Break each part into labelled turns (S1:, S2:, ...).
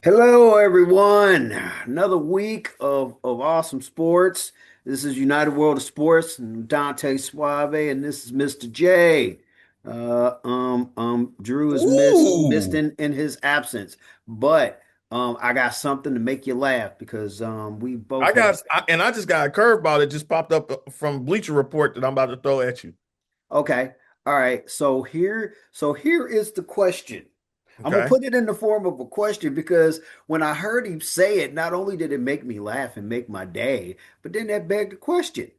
S1: Hello, everyone. Another week of awesome sports. This is United World of Sports and Dante Suave, and this is Mr. J. Drew is missed
S2: Ooh,
S1: in his absence, but I got something to make you laugh because we both had.
S2: I just got a curveball that just popped up from Bleacher Report that I'm about to throw at you.
S1: Okay, all right. So here is the question. I'm gonna
S2: Okay.
S1: put it in the form of a question because when I heard him say it, not only did it make me laugh and make my day, but then that begged the question.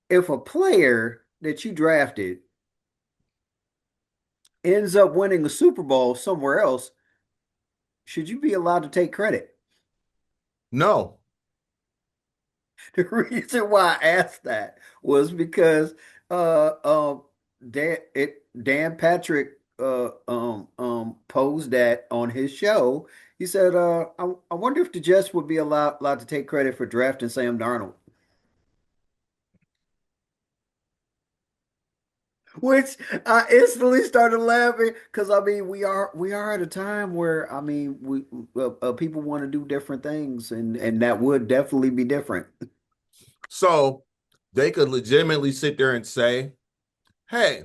S1: If a player that you drafted ends up winning a Super Bowl somewhere else, should you be allowed to take credit?
S2: No.
S1: The reason why I asked that was because uh um Dan Patrick posed that on his show. He said, I wonder if the Jets would be allowed to take credit for drafting Sam Darnold. Which I instantly started laughing because I mean we are at a time where I mean we people want to do different things and that would definitely be different.
S2: So they could legitimately sit there and say, hey,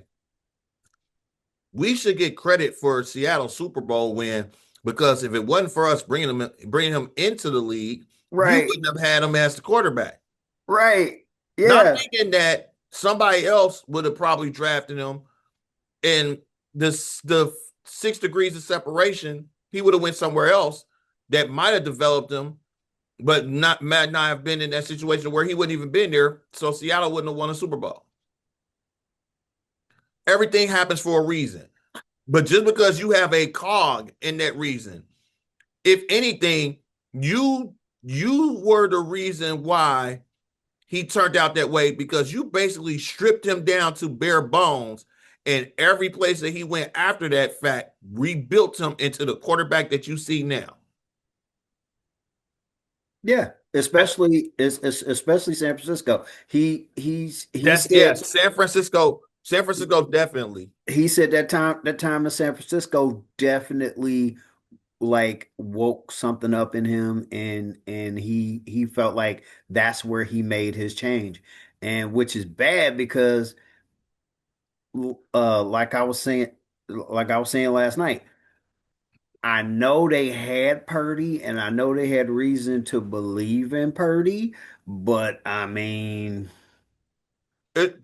S2: we should get credit for Seattle Super Bowl win because if it wasn't for us bringing him into the league, you
S1: Right,
S2: wouldn't have had him as the quarterback.
S1: right.
S2: Not
S1: Yeah.
S2: thinking that somebody else would have probably drafted him and the 6 degrees of separation, he would have went somewhere else that might have developed him, but not might not have been in that situation where he wouldn't even been there. So Seattle wouldn't have won a Super Bowl. Everything happens for a reason. But just because you have a cog in that reason, if anything, you you were the reason why he turned out that way because you basically stripped him down to bare bones. And every place that he went after that fact rebuilt him into the quarterback that you see now.
S1: Yeah, especially San Francisco. He
S2: That's yeah,
S1: said
S2: San Francisco. San Francisco definitely.
S1: that time in San Francisco definitely like woke something up in him and he felt like that's where he made his change. And which is bad because like I was saying last night, I know they had Purdy and I know they had reason to believe in Purdy, but I mean,
S2: It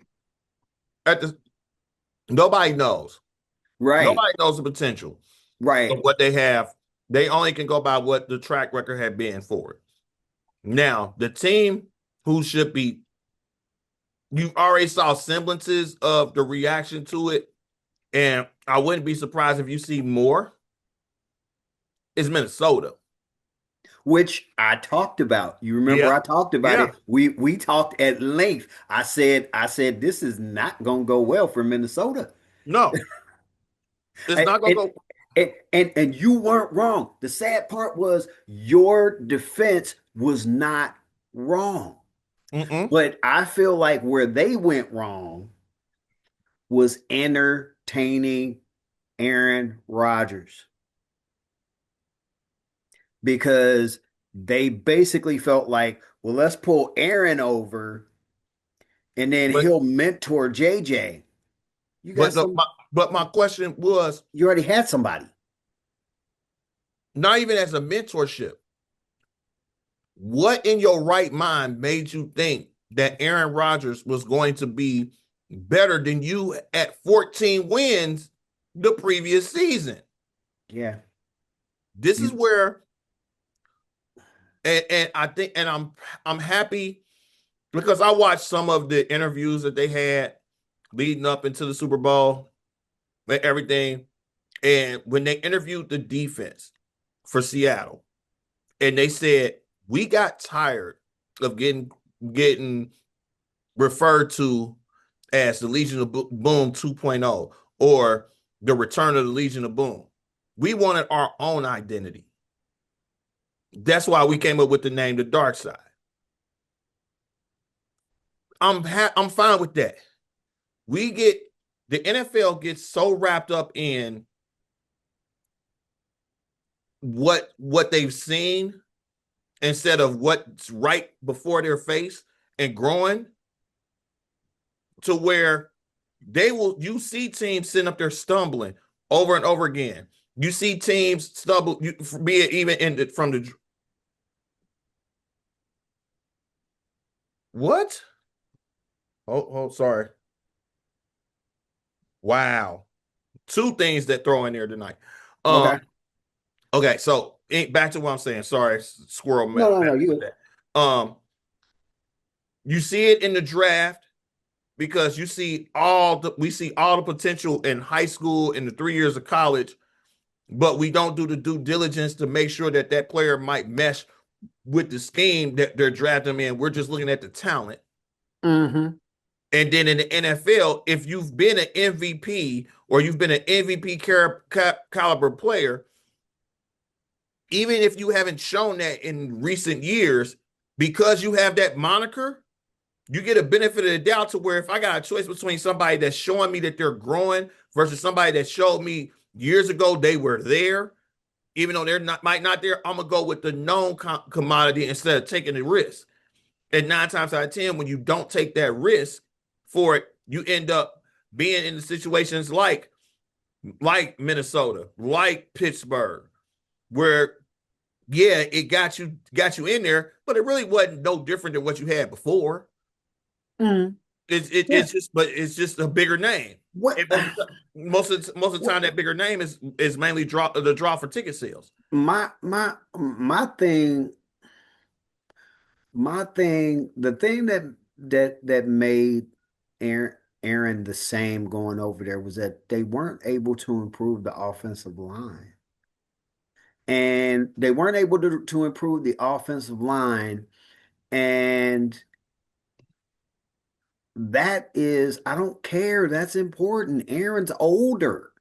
S2: at the nobody knows.
S1: right,
S2: Nobody knows the potential of
S1: right.
S2: what they have. They only can go by what the track record had been for it. Now, the team who should be you already saw semblances of the reaction to it, and I wouldn't be surprised if you see more. Is Minnesota?
S1: Which I talked about. You remember
S2: Yeah,
S1: I talked about
S2: yeah.
S1: it. We talked at length. I said this is not going to go well for Minnesota.
S2: No, it's
S1: And,
S2: not gonna
S1: and
S2: go.
S1: and you weren't wrong. The sad part was your defense was not wrong.
S2: Mm-mm.
S1: But I feel like where they went wrong was entertaining Aaron Rodgers because they basically felt like, well, let's pull Aaron over and then
S2: But
S1: he'll mentor JJ. You got
S2: but the,
S1: some,
S2: my question was
S1: you already had somebody.
S2: not even as a mentorship. What in your right mind made you think that Aaron Rodgers was going to be better than you at 14 wins the previous season?
S1: Yeah.
S2: This is
S1: You,
S2: where and I think and I'm happy because I watched some of the interviews that they had leading up into the Super Bowl and everything. And when they interviewed the defense for Seattle, and they said we got tired of getting referred to as the Legion of Boom 2.0 or the return of the Legion of Boom. We wanted our own identity. That's why we came up with the name the Dark Side. I'm fine with that. We get the NFL gets so wrapped up in what they've seen instead of what's right before their face and growing to where they will you see teams sitting up there stumbling over and over again. You see teams stumble, be it even from the what? Oh, sorry. Wow. Two things that throw in there tonight. Um,
S1: Okay.
S2: okay, so back to what I'm saying. Sorry, squirrel
S1: No,
S2: map
S1: no, no.
S2: with
S1: You.
S2: that. You see it in the draft because we see all the potential in high school in the 3 years of college, but we don't do the due diligence to make sure that that player might mesh with the scheme that they're drafting in. We're just looking at the talent.
S1: Mm-hmm.
S2: And then in the NFL, if you've been an MVP or you've been an MVP caliber player, even if you haven't shown that in recent years, because you have that moniker, you get a benefit of the doubt to where if I got a choice between somebody that's showing me that they're growing versus somebody that showed me years ago they were there, even though they're not might not there, I'm gonna go with the known commodity instead of taking the risk. And 9 times out of 10, when you don't take that risk for it, you end up being in the situations like Minnesota, like Pittsburgh, where yeah, it got you in there, but it really wasn't no different than what you had before.
S1: Mm-hmm. Yeah.
S2: It's just a bigger name.
S1: What?
S2: And most of the
S1: What?
S2: time, that bigger name is mainly the draw for ticket sales.
S1: My thing. The thing that made Aaron Aaron the same going over there was that they weren't able to improve the offensive line. And they weren't able to improve the offensive line. And that is, I don't care. That's important. Aaron's older.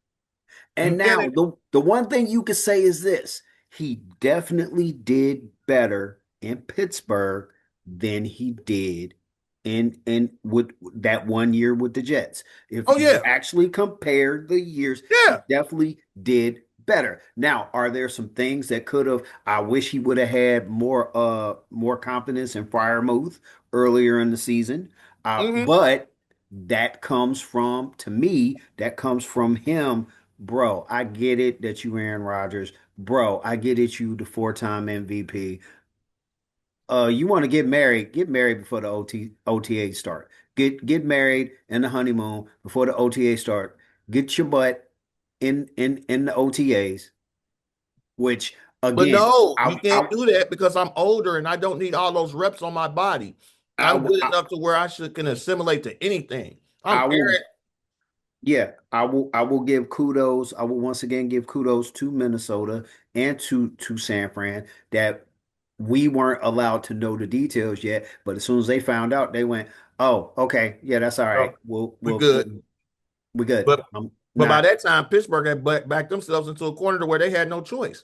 S1: And
S2: Yeah,
S1: now the one thing you could say is this: he definitely did better in Pittsburgh than he did in with that 1 year with the Jets. If
S2: oh
S1: you
S2: yeah,
S1: actually compare the years, he
S2: yeah.
S1: definitely did better. Now, are there some things that could have I wish he would have had more confidence in Freiermuth earlier in the season.
S2: Hmm.
S1: But that comes from, to me, that comes from him. Bro, I get it that you Aaron Rodgers. Bro, I get it you the four-time MVP. You want to get married before the OTA start. Get married in the honeymoon before the OTA start. Get your butt in the OTAs, which
S2: But
S1: again,
S2: no, you can't do that because I'm older and I don't need all those reps on my body. I'm good
S1: I,
S2: enough to where I should can assimilate to anything. I'm
S1: I will.
S2: Aaron.
S1: Yeah, I will give kudos. I will once again give kudos to Minnesota and to San Fran that we weren't allowed to know the details yet, but as soon as they found out, they went, "Oh, okay, yeah, that's all right.
S2: Oh,
S1: We'll
S2: we
S1: we'll,
S2: good.
S1: we'll we good."
S2: But
S1: I'm
S2: but by
S1: not
S2: that time, Pittsburgh had backed themselves into a corner to where they had no choice.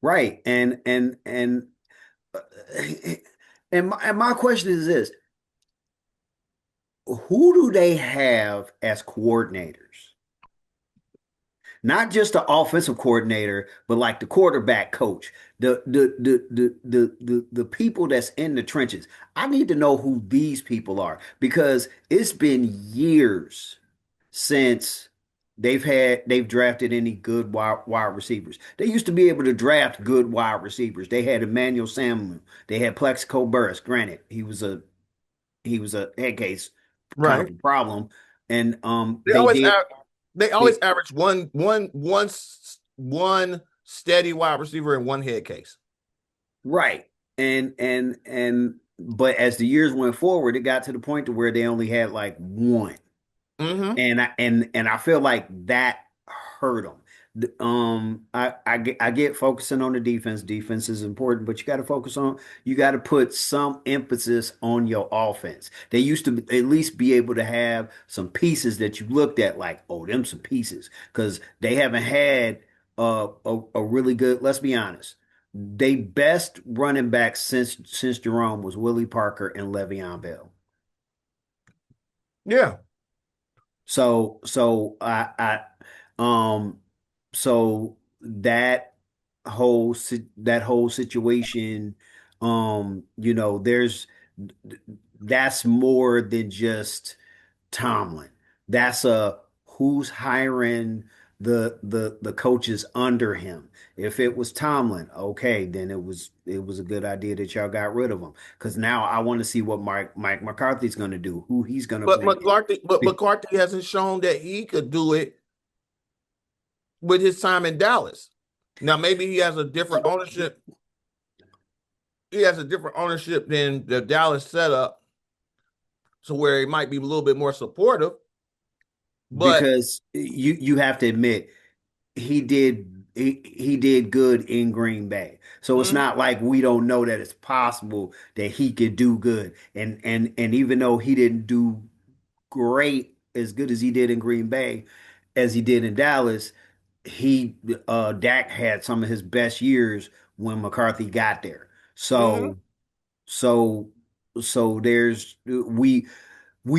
S1: right. Uh, and my question is this: who do they have as coordinators? Not just the offensive coordinator, but like the quarterback coach, the people that's in the trenches. I need to know who these people are because it's been years since they've drafted any good wide receivers. They used to be able to draft good wide receivers. They had Emmanuel Samuel. They had Plexico Burress. Granted, he was a head case kind of
S2: Right.
S1: a problem, and
S2: They
S1: they
S2: always
S1: did.
S2: av- they always
S1: They
S2: average one steady wide receiver in one head case.
S1: Right. But as the years went forward, it got to the point to where they only had like one.
S2: Mm-hmm.
S1: And I feel like that hurt them. I get focusing on the defense. Defense is important, but you got to put some emphasis on your offense. They used to at least be able to have some pieces that you looked at like, oh, them some pieces, because they haven't had a really good. Let's be honest. They best running back since Jerome was Willie Parker and Le'Veon Bell.
S2: Yeah.
S1: So so I so that. that whole situation, there's that's more than just Tomlin. That's a who's hiring the coaches under him. If it was Tomlin, okay, then it was a good idea that y'all got rid of him. Because now I want to see what Mike McCarthy's going to do, who he's going to
S2: But
S1: bring in.
S2: McCarthy hasn't shown that he could do it with his time in Dallas. Now maybe he has a different ownership. He has a different ownership than the Dallas setup, so where he might be a little bit more supportive. But
S1: Because you have to admit he did good in Green Bay. So it's
S2: mhm,
S1: not like we don't know that it's possible that he could do good. And even though he didn't do great as good as he did in Green Bay as he did in Dallas, he Dak had some of his best years when McCarthy got there.
S2: mhm.
S1: So so there's we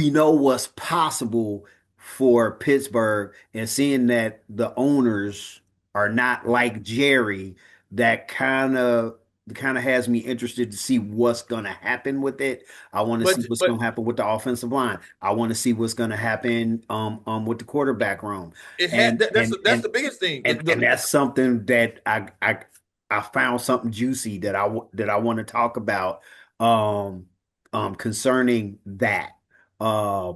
S1: know what's possible for Pittsburgh, and seeing that the owners are not like Jerry, that kind of has me interested to see what's going to happen with it. I want to see what's
S2: But
S1: going to happen with the offensive line. I want to see what's going to happen with the quarterback room.
S2: it had
S1: And
S2: that's
S1: and
S2: that's
S1: and
S2: the biggest thing.
S1: and that's something that I found something juicy that that I want to talk about um concerning that. Uh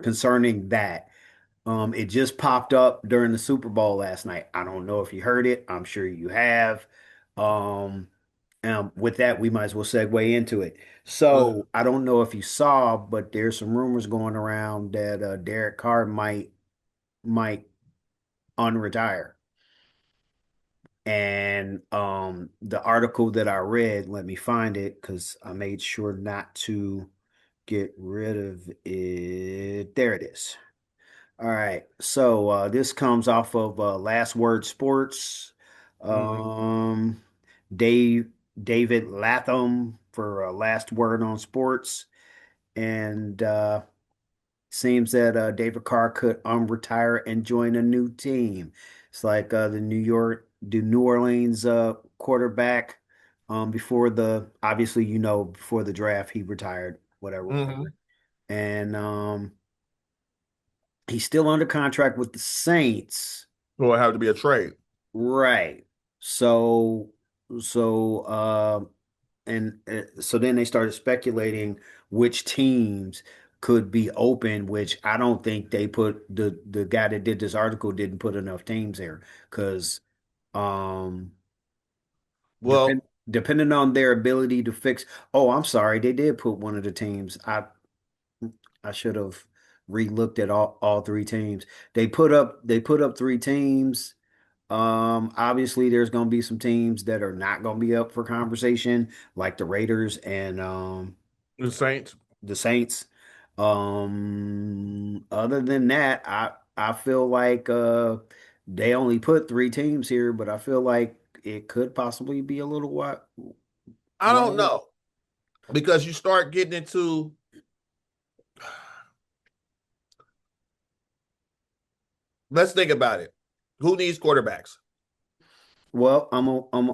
S1: concerning that. It just popped up during the Super Bowl last night. I don't know if you heard it. I'm sure you have. Um, with that, we might as well segue into it.
S2: uh,
S1: So I don't know if you saw, but there's some rumors going around that Derek Carr might unretire. And the article that I read, let me find it because I made sure not to get rid of it. There it is. All right. So this comes off of Last Word Sports.
S2: mhm.
S1: Um, Dave David Latham for Last Word on Sports, and seems that David Carr could retire and join a new team. It's like the New Orleans quarterback. Before obviously, before the draft, he retired, whatever, whatever.
S2: Mhm.
S1: And he's still under contract with the Saints.
S2: Will it have to be a trade?
S1: Right. So, so, so then they started speculating which teams could be open, which I don't think they put the guy that did this article didn't put enough teams there because um depend
S2: Well,
S1: depending on their ability to fix. Oh, I'm sorry, they did put one of the teams. I should have re-looked at all three teams. They put up three teams. Obviously there's going to be some teams that are not going to be up for conversation, like the Raiders and
S2: the Saints.
S1: the Saints. Other than that, I feel like they only put three teams here, but I feel like it could possibly be a little
S2: I don't
S1: wider.
S2: know because you start getting into. Let's think about it. Who needs quarterbacks?
S1: Well, I'm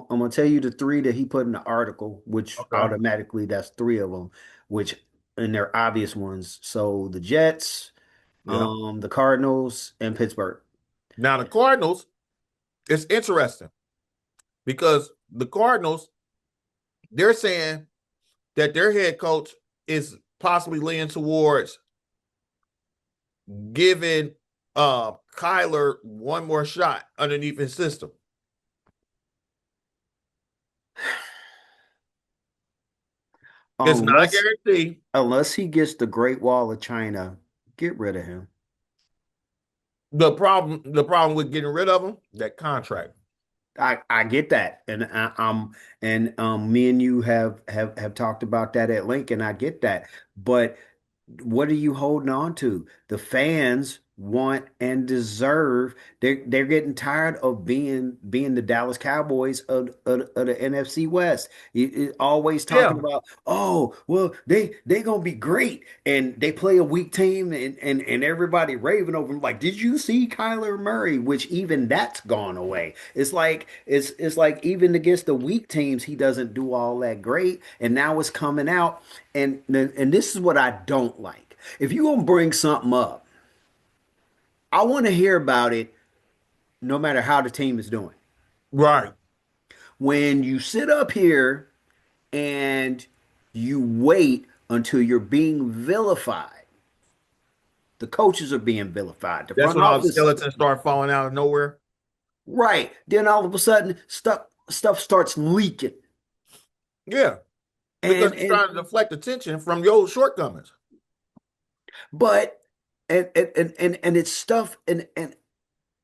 S1: gonna tell you the three that he put in the article, which
S2: Okay.
S1: automatically that's three of them, which and they're obvious ones. So the Jets,
S2: Yeah.
S1: the Cardinals, and Pittsburgh.
S2: Now the Cardinals, it's interesting because the Cardinals, they're saying that their head coach is possibly leaning towards giving Kyler one more shot underneath his system. It's not a
S1: Unless
S2: guarantee.
S1: unless he gets the Great Wall of China, get rid of him.
S2: The problem with getting rid of him, that contract.
S1: I get that, and me and you have talked about that at length, and I get that. But what are you holding on to? The fans want, and deserve. They're getting tired of being the Dallas Cowboys of the NFC West. Always talking
S2: Yeah,
S1: about, oh, well, they gonna be great, and they play a weak team, and everybody raving over them. Like, did you see Kyler Murray? Which even that's gone away. It's like even against the weak teams, he doesn't do all that great, and now it's coming out, and this is what I don't like. If you gonna bring something up, I want to hear about it no matter how the team is doing.
S2: right.
S1: When you sit up here and you wait until you're being vilified, the coaches are being vilified, the
S2: That's
S1: front
S2: when all the
S1: office,
S2: skeletons start falling out of nowhere.
S1: right? Then all of a sudden, stuff starts leaking,
S2: Yeah, because
S1: and
S2: you're trying to deflect attention from your shortcomings.
S1: but and it's stuff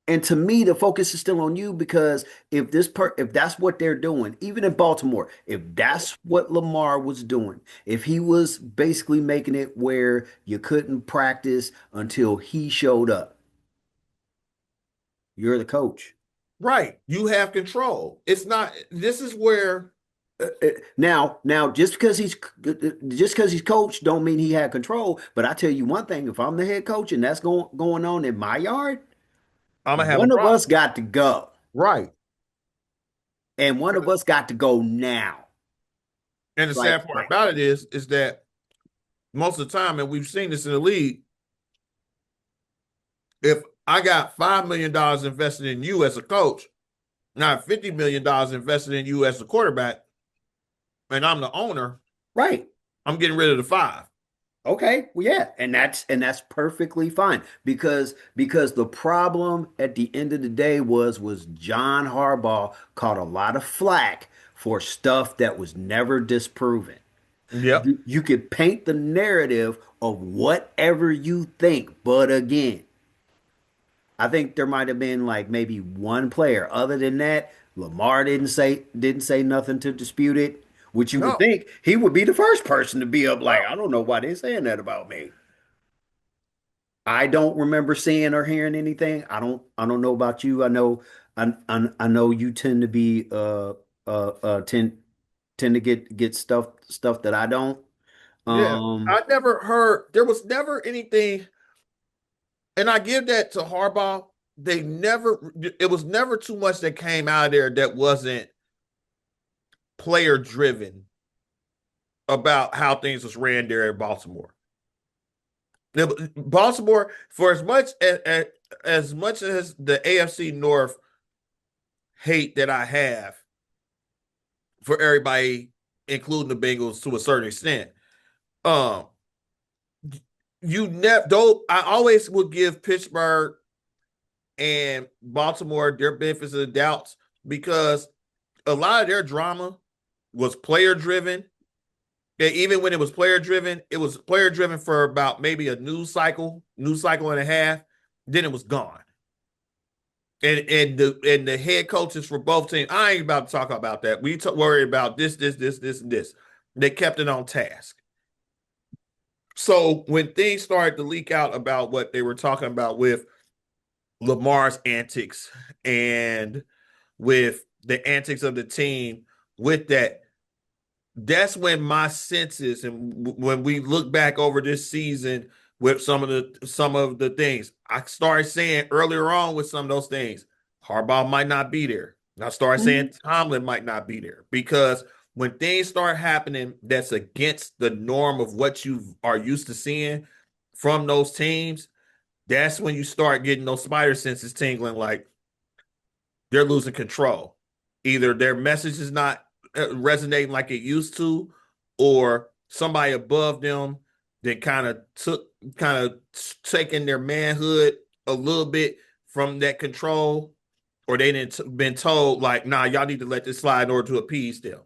S1: and to me, the focus is still on you because if that's what they're doing, even in Baltimore, if that's what Lamar was doing, if he was basically making it where you couldn't practice until he showed up, you're the coach.
S2: Right. You have control. It's not, this is where,
S1: Now, just because he's coach, don't mean he had control. But I tell you one thing: if I'm the head coach and that's going on in my yard,
S2: I'm going to have a
S1: one of
S2: problem.
S1: us got to go,
S2: Right.
S1: and one of us got to go now.
S2: And the
S1: Like,
S2: sad part about it is that most of the time, and we've seen this in the league, if I got $5 million invested in you as a coach, not $50 million invested in you as a quarterback, and I'm the owner,
S1: right.
S2: I'm getting rid of the five.
S1: Okay, well, yeah, and that's perfectly fine because the problem at the end of the day was John Harbaugh caught a lot of flack for stuff that was never disproven.
S2: Yep.
S1: You could paint the narrative of whatever you think, but again, I think there might have been like maybe one player. Other than that, Lamar didn't say nothing to dispute it, which you would
S2: No.
S1: think he would be the first person to be up like, I don't know why they're saying that about me. I don't remember seeing or hearing anything. I don't know about you. I know you tend to be tend to get stuff that I don't.
S2: Yeah.
S1: Um
S2: I never heard, there was never anything, and I give that to Harbaugh. They never, it was never too much that came out of there that wasn't player driven about how things was ran there in Baltimore. Baltimore, for as much as the AFC North hate that I have for everybody, including the Bengals to a certain extent, um, you never though I always would give Pittsburgh and Baltimore their benefits of the doubts because a lot of their drama was player driven. And even when it was player driven for about maybe a news cycle and a half. Then it was gone. And the head coaches for both teams, I ain't about to talk about that. We worry about this, and this. They kept it on task. So when things started to leak out about what they were talking about with Lamar's antics and with the antics of the team, with that, that's when my senses and when we look back over this season with some of the things I started saying earlier on with some of those things, Harbaugh might not be there. And I started saying
S1: mhm.
S2: Tomlin might not be there because when things start happening that's against the norm of what you are used to seeing from those teams, that's when you start getting those spider senses tingling like they're losing control. Either their message is not resonating like it used to, or somebody above them that kind of taking their manhood a little bit from that control, or they didn't been told like, nah, y'all need to let this slide in order to appease them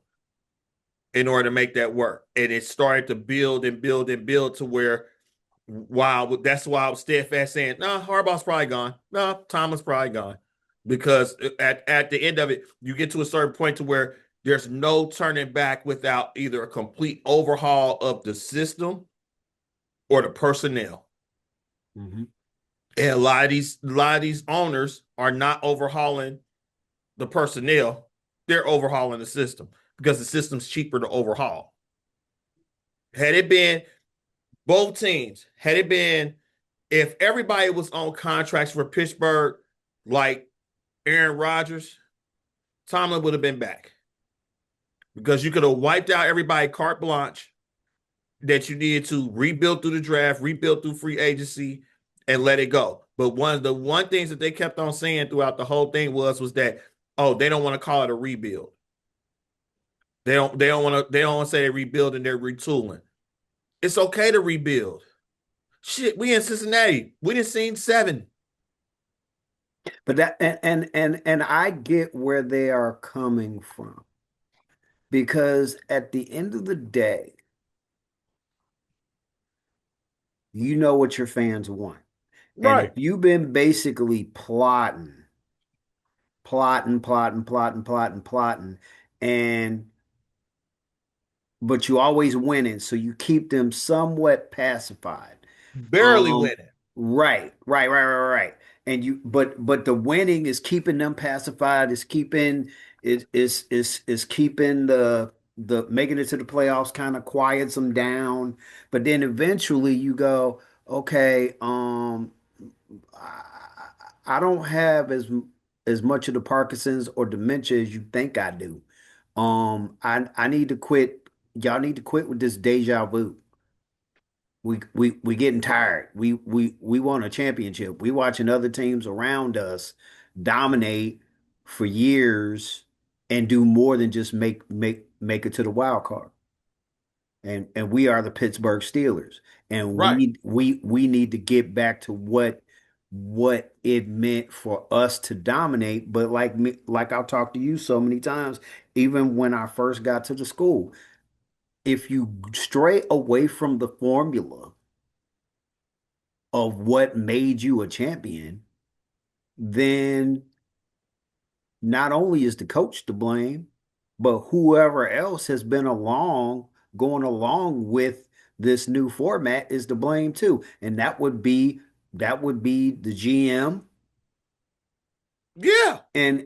S2: in order to make that work. And it started to build and build and build to where wow, that's why I was steadfast saying, no, nah, Harbaugh's probably gone. No, nah, Thomas probably gone. Because at the end of it, you get to a certain point to where there's no turning back without either a complete overhaul of the system or the personnel.
S1: Mhm.
S2: And a lot of these owners are not overhauling the personnel, they're overhauling the system because the system's cheaper to overhaul. Had it been both teams, had it been if everybody was on contracts for Pittsburgh like Aaron Rodgers, Tomlin would have been back because you could have wiped out everybody carte blanche that you needed to rebuild through the draft, rebuild through free agency, and let it go. But one things that they kept on saying throughout the whole thing was that they don't want to call it a rebuild. They don't want to say they're rebuilding, they're retooling. It's okay to rebuild. Shit, we in Cincinnati. We done seen seven.
S1: But that and I get where they are coming from because at the end of the day, you know what your fans want. And if
S2: Right.
S1: you've been basically plotting, and but you always winning, so you keep them somewhat pacified.
S2: Barely
S1: Um,
S2: winning.
S1: right. And but the winning is keeping them pacified, is keeping is keeping the making it to the playoffs kind of quiets them down. But then eventually you go, okay, I don't have as much of the Parkinson's or dementia as you think I do. I need to quit. Y'all need to quit with this deja vu. We getting tired. We want a championship. We watching other teams around us dominate for years and do more than just make it to the wild card. And we are the Pittsburgh Steelers. And
S2: Right.
S1: we need to get back to what it meant for us to dominate. But like me, like I'll talk to you so many times, even when I first got to the school, if you stray away from the formula of what made you a champion, then not only is the coach to blame, but whoever else has been going along with this new format is to blame too. And that would be the GM
S2: Yeah.
S1: and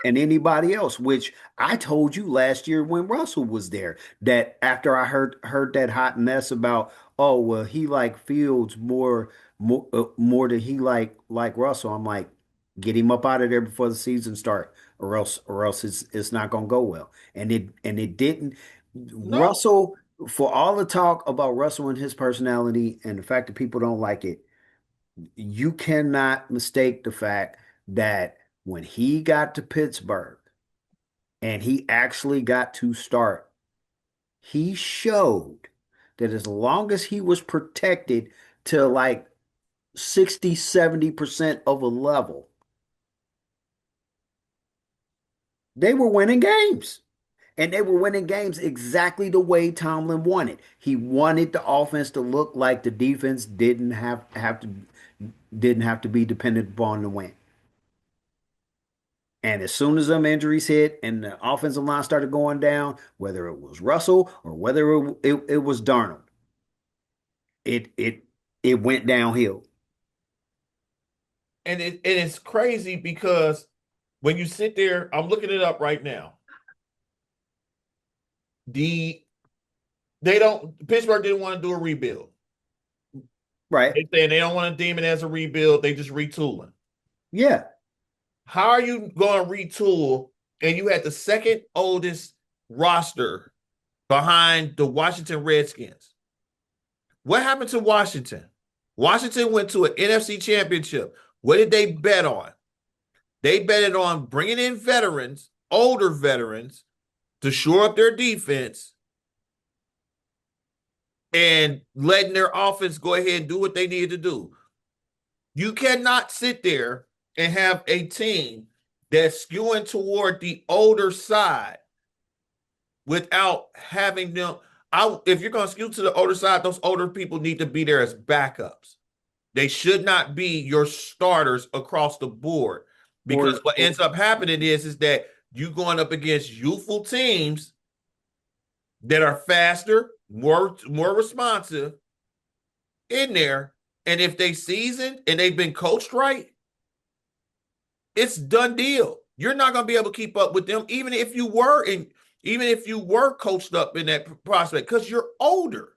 S1: anybody else, which I told you last year when Russell was there, that after I heard that hot mess about, oh well, he like Fields more than he like Russell. I'm like, get him up out of there before the season start, or else it's not gonna go well. And it didn't.
S2: No.
S1: Russell, for all the talk about Russell and his personality and the fact that people don't like it, you cannot mistake the fact that when he got to Pittsburgh and he actually got to start, he showed that as long as he was protected to like 60, 70% of a level, they were winning games. And they were winning games exactly the way Tomlin wanted. He wanted the offense to look like the defense didn't have to be dependent upon the win. And as soon as them injuries hit and the offensive line started going down, whether it was Russell or whether it was Darnold, it went downhill.
S2: And it's crazy because when you sit there, I'm looking it up right now. The they don't Pittsburgh didn't want to do a rebuild.
S1: Right.
S2: They saying they don't want to deem it as a rebuild. They just retooling.
S1: Yeah.
S2: How are you going to retool and you had the second oldest roster behind the Washington Redskins? What happened to Washington? Washington went to an NFC championship. What did they bet on? They betted on bringing in veterans, older veterans, to shore up their defense and letting their offense go ahead and do what they needed to do. You cannot sit there and have a team that's skewing toward the older side without having them. If you're going to skew to the older side, those older people need to be there as backups. They should not be your starters across the board because what
S1: Or
S2: ends up happening is that you going up against youthful teams that are faster, more responsive in there, And if they seasoned and they've been coached right, it's done deal. You're not going to be able to keep up with them, even if you were coached up in that prospect, because you're older.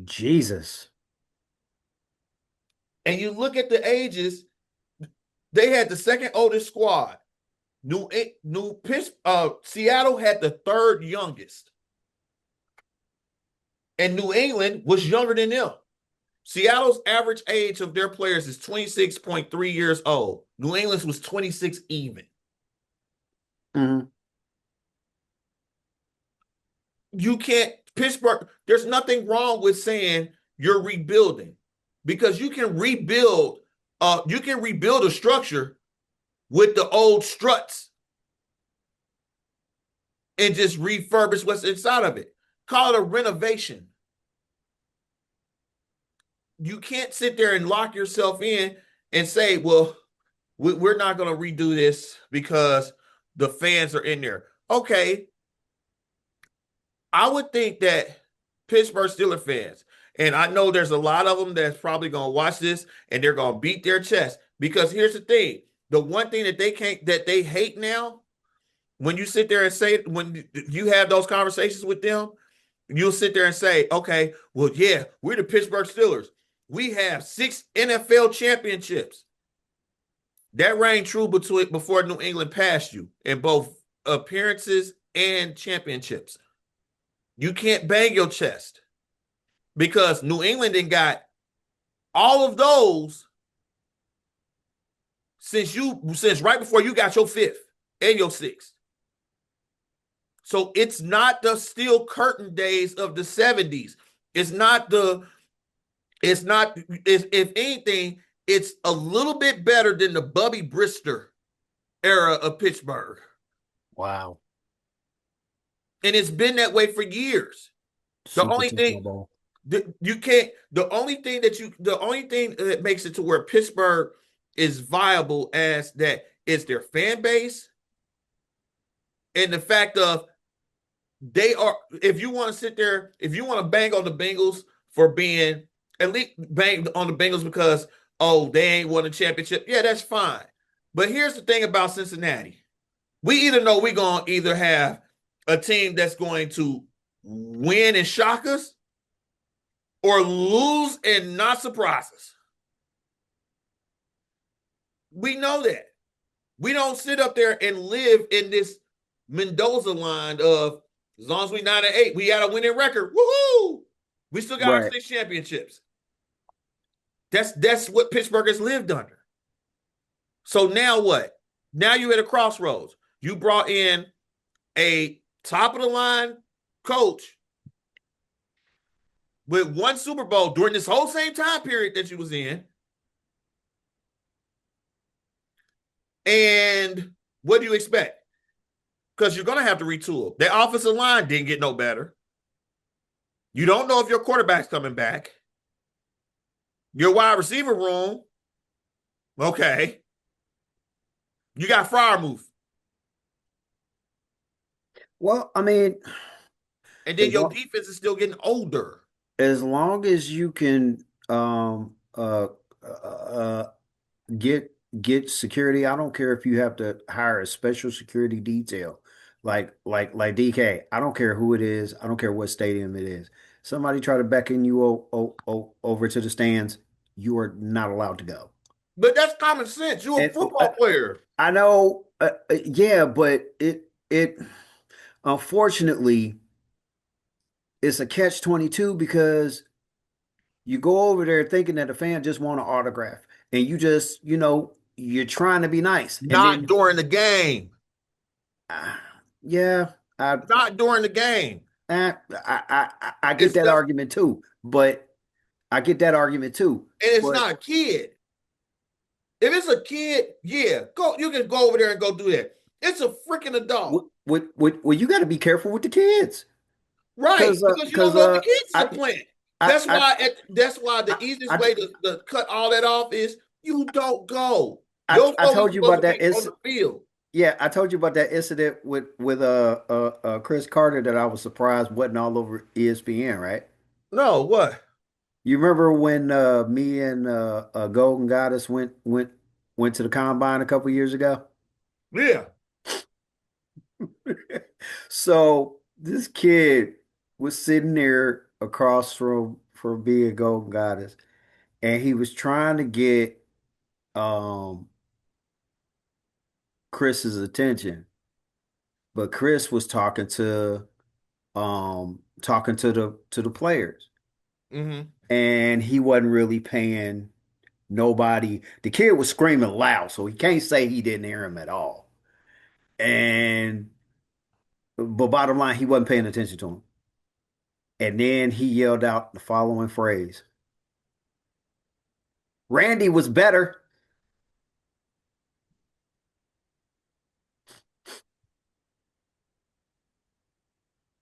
S1: Jesus.
S2: And you look at the ages, they had the second oldest squad. Seattle had the third youngest, and New England was younger than them. Seattle's average age of their players is 26.3 years old. New England's was 26 even.
S1: Mhm.
S2: You can't Pittsburgh, there's nothing wrong with saying you're rebuilding because you can rebuild a structure with the old struts and just refurbish what's inside of it. Call it a renovation. You can't sit there and lock yourself in and say, well, we're not going to redo this because the fans are in there. Okay, I would think that Pittsburgh Steelers fans, and I know there's a lot of them that's probably going to watch this and they're going to beat their chest because here's the thing: the one thing that they hate now, when you sit there and say when you have those conversations with them, you'll sit there and say, okay, well, yeah, we're the Pittsburgh Steelers. We have 6 NFL championships. That rang true before New England passed you in both appearances and championships. You can't bang your chest because New England then got all of those since right before you got your fifth and your sixth. So it's not the steel curtain days of the 70s. It's not the it's not it's, if anything, it's a little bit better than the Bubby Brister era of Pittsburgh.
S1: Wow.
S2: And it's been that way for years. The
S1: Super
S2: only
S1: Tecmo
S2: thing
S1: Bowl.
S2: that you can't the only thing that makes it to where Pittsburgh is viable as that is their fan base and the fact of they are if you want to sit there, if you want to bang on the Bengals for being at least bang on the Bengals because oh they ain't won a championship, yeah, that's fine. But here's the thing about Cincinnati. We either know we're gonna either have a team that's going to win and shock us or lose and not surprise us. We know that. We don't sit up there and live in this Mendoza line of as long as we 9-8, we got a winning record. Woohoo! We still got our
S1: Right.
S2: 6 championships. That's what Pittsburgh has lived under. So now what? Now you're at a crossroads. You brought in a top of the line coach with one Super Bowl during this whole same time period that you was in. And what do you expect? Because you're going to have to retool. The offensive line didn't get no better. You don't know if your quarterback's coming back. Your wide receiver room, okay. You got Fryermuth.
S1: Well, I mean,
S2: And then
S1: as
S2: your
S1: long
S2: defense is still getting older.
S1: as long as you can get security, I don't care if you have to hire a special security detail like DK. I don't care who it is. I don't care what stadium it is. Somebody try to beckon you over to the stands, you are not allowed to go.
S2: But that's common sense. You're a
S1: And
S2: football player.
S1: I know, yeah, but it unfortunately it's a catch 22 because you go over there thinking that the fan just want an autograph, and you just, you're trying to be nice, and
S2: Not
S1: then,
S2: during the game.
S1: uh, yeah,
S2: Not during the game.
S1: I get
S2: It's
S1: that
S2: just,
S1: argument too, but I get that argument too,
S2: and it's
S1: but
S2: not a kid. If it's a kid, yeah, go. You can go over there and go do that. It's a freaking adult,
S1: you got to be careful with the kids,
S2: right?
S1: because
S2: Because you don't
S1: because
S2: know if the kids is a
S1: I
S2: plant.
S1: I I
S2: That's why the easiest
S1: I
S2: way to cut all that off is you don't go. Those
S1: I
S2: folks are
S1: told you
S2: supposed
S1: about
S2: to
S1: that.
S2: be on the field.
S1: Yeah, I told you about that incident with Chris Carter that I was surprised wasn't all over ESPN, right?
S2: No, what?
S1: You remember when me and Golden Goddess went to the combine a couple years ago?
S2: Yeah.
S1: So this kid was sitting there across from being Golden Goddess, and he was trying to get um Chris's attention, but Chris was talking to the players,
S2: Hmm.
S1: and he wasn't really paying nobody. The kid was screaming loud, so he can't say he didn't hear him at all. And but bottom line, he wasn't paying attention to him. And then he yelled out the following phrase: "Randy was better."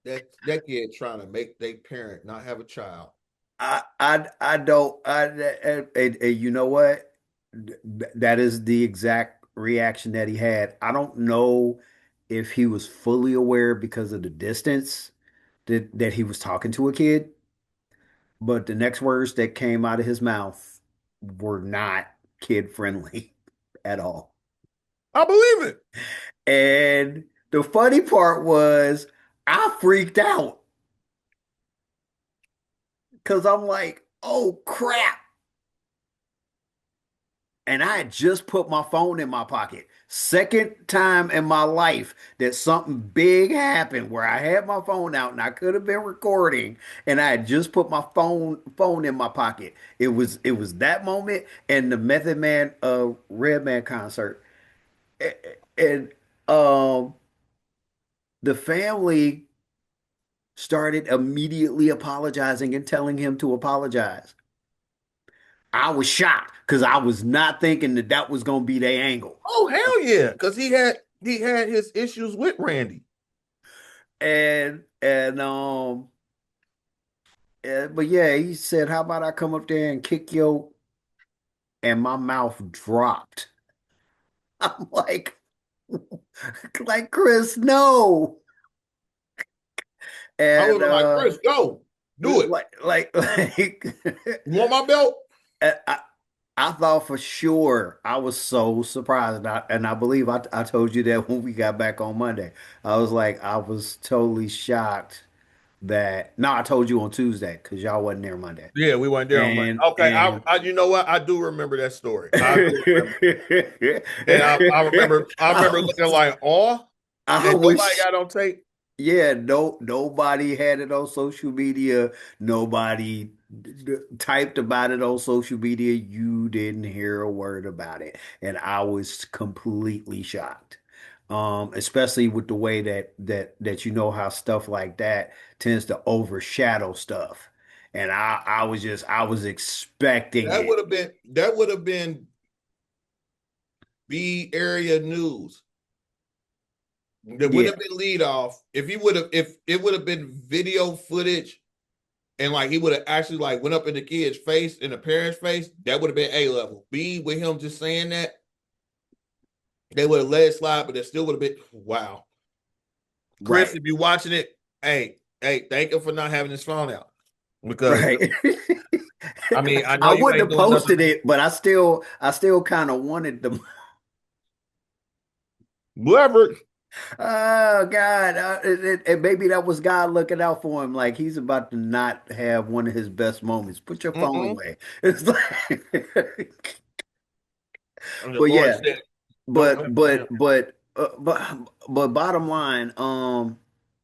S2: That kid trying to make their parent not have a child.
S1: I don't and you know what? That is the exact reaction that he had. I don't know if he was fully aware because of the distance that he was talking to a kid, but the next words that came out of his mouth were not kid friendly at all.
S2: I believe it.
S1: And the funny part was I freaked out because I'm like, oh crap. And I had just put my phone in my pocket. Second time in my life that something big happened where I had my phone out and I could have been recording and I had just put my phone in my pocket. It was that moment and the Method Man Redman concert. And um the family started immediately apologizing and telling him to apologize. I was shocked because I was not thinking that that was going to be their angle.
S2: Oh hell yeah, because he had his issues with Randy.
S1: And but yeah, he said, "How about I come up there and kick your?" And my mouth dropped. I'm like Chris, no.
S2: I
S1: And
S2: would have been like, Chris, go do it.
S1: like
S2: You want my belt?
S1: I, I thought for sure. I was so surprised, and I believe I told you that when we got back on Monday. I was like, I was totally shocked that. No, I told you on Tuesday because y'all wasn't there Monday,
S2: Yeah, we went there on Monday.
S1: and
S2: Okay,
S1: and
S2: you know what? I do remember that story. I do remember, and I remember
S1: I,
S2: looking like, oh,
S1: I
S2: and nobody
S1: was
S2: got on tape.
S1: yeah, no, nobody had it on social media. Nobody typed about it on social media. You didn't hear a word about it, and I was completely shocked. Especially with the way that you know how stuff like that tends to overshadow stuff, and I was expecting
S2: That
S1: it.
S2: would have been that would have been B area news. That
S1: Yeah,
S2: wouldn't have been lead off if he would have if it would have been video footage and like he would have actually like went up in the kid's face in the parent's face. That would have been A level. B with him just saying that they would have let it slide, but it still would have been wow. Chris,
S1: right,
S2: if you're watching it, hey, thank him for not having his phone out because
S1: right.
S2: I mean I know
S1: I
S2: you
S1: wouldn't
S2: ain't
S1: have
S2: doing nothing.
S1: posted it, but I still kind of wanted them.
S2: Whoever.
S1: Oh God, and maybe that was God looking out for him, like he's about to not have one of his best moments. Put your phone
S2: Mm-mm.
S1: away. It's like,
S2: And the
S1: but
S2: Lord
S1: yeah,
S2: said, "Don't
S1: but
S2: mess with him."
S1: but but but bottom line, and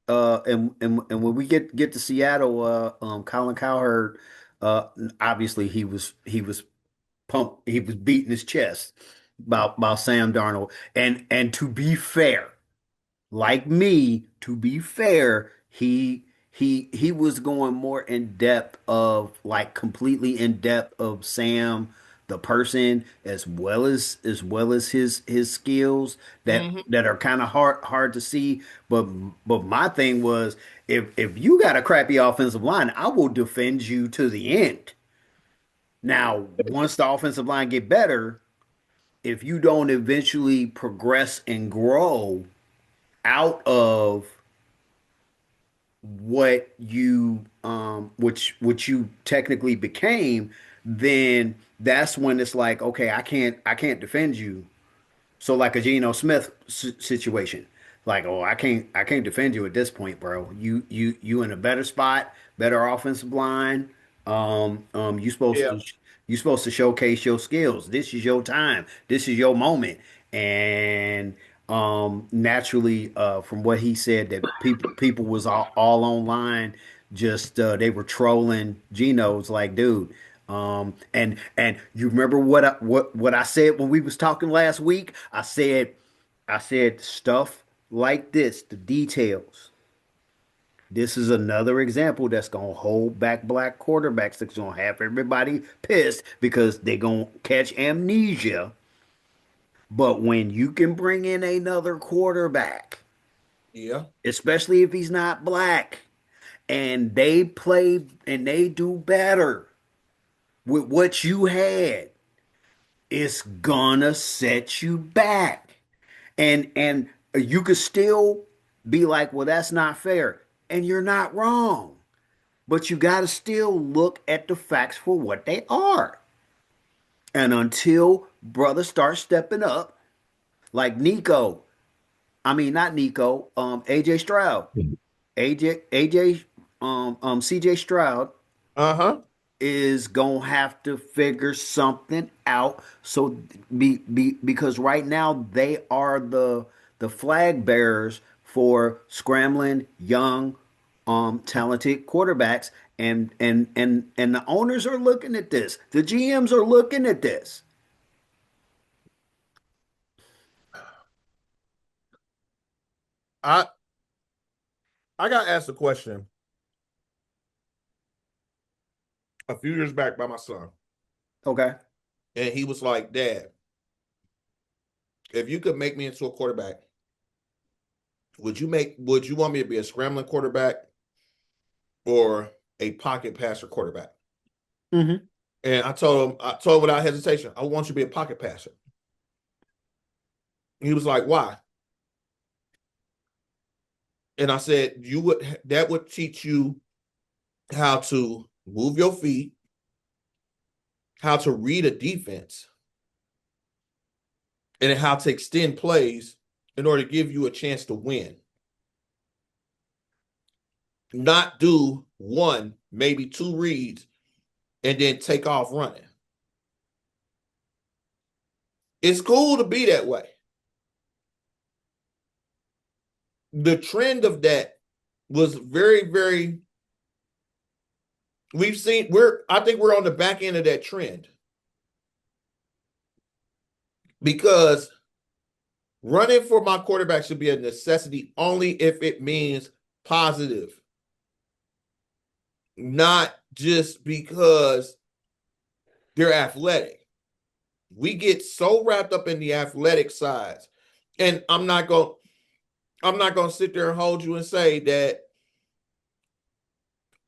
S1: when we get to Seattle, Colin Cowherd, obviously he was pumped, he was beating his chest about Sam Darnold, and to be fair. Like me, to be fair, he was going more in depth of like completely in depth of Sam the person as well as his skills that
S2: Mm-hmm.
S1: that are kind of hard to see. But my thing was if you got a crappy offensive line, I will defend you to the end. Now, once the offensive line get better, if you don't eventually progress and grow out of which you technically became, then that's when it's like, okay, I can't defend you. So like a Geno Smith situation, like, oh, I can't defend you at this point, bro. You in a better spot, better offensive line. You supposed
S2: Yeah.
S1: to you supposed to showcase your skills. This is your time. This is your moment. And naturally, from what he said, that people was all online, just they were trolling Geno's like, dude. And you remember what I said when we was talking last week? I said stuff like this, the details. This is another example that's gonna hold back black quarterbacks. That's gonna have everybody pissed because they're gonna catch amnesia. But when you can bring in another quarterback,
S2: Yeah.
S1: especially if he's not black, and they play and they do better with what you had, it's gonna set you back. And you could still be like, well, that's not fair. And you're not wrong. But you got to still look at the facts for what they are. And until brothers start stepping up, like Nico, I mean, not Nico, AJ Stroud, AJ, CJ Stroud
S2: Uh-huh.
S1: is gonna have to figure something out. So because right now they are the flag bearers for scrambling young, talented quarterbacks, and the owners are looking at this. The GMs are looking at this.
S2: I I got asked a question a few years back by my son,
S1: Okay.
S2: and he was like, "Dad, if you could make me into a quarterback, would you want me to be a scrambling quarterback or a pocket passer quarterback?"
S1: Hmm.
S2: And I told him without hesitation, I want you to be a pocket passer. He was like, "Why?" And I said, "You would that would teach you how to move your feet, how to read a defense, and how to extend plays in order to give you a chance to win. Not do one, maybe two reads, and then take off running. It's cool to be that way. The trend of that was very, very, I think we're on the back end of that trend because running for my quarterback should be a necessity only if it means positive, not just because they're athletic. We get so wrapped up in the athletic sides. And I'm not gonna sit there and hold you and say that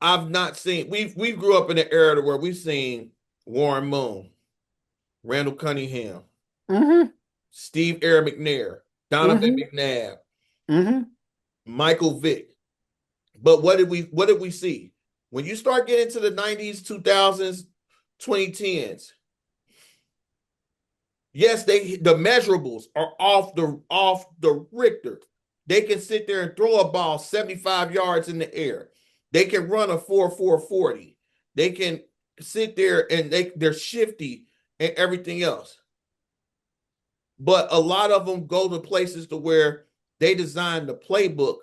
S2: I've not seen we grew up in an era where we've seen Warren Moon, Randall Cunningham,
S1: Hmm.
S2: Steve Air McNair, Donovan
S1: Hmm.
S2: McNabb,
S1: Hmm.
S2: Michael Vick. But what did we see? When you start getting to the 90s, 2000s, 2010s, yes, the measurables are off the Richter. They can sit there and throw a ball 75 yards in the air. They can run a 4.40. They can sit there and they're shifty and everything else. But a lot of them go to places to where they design the playbook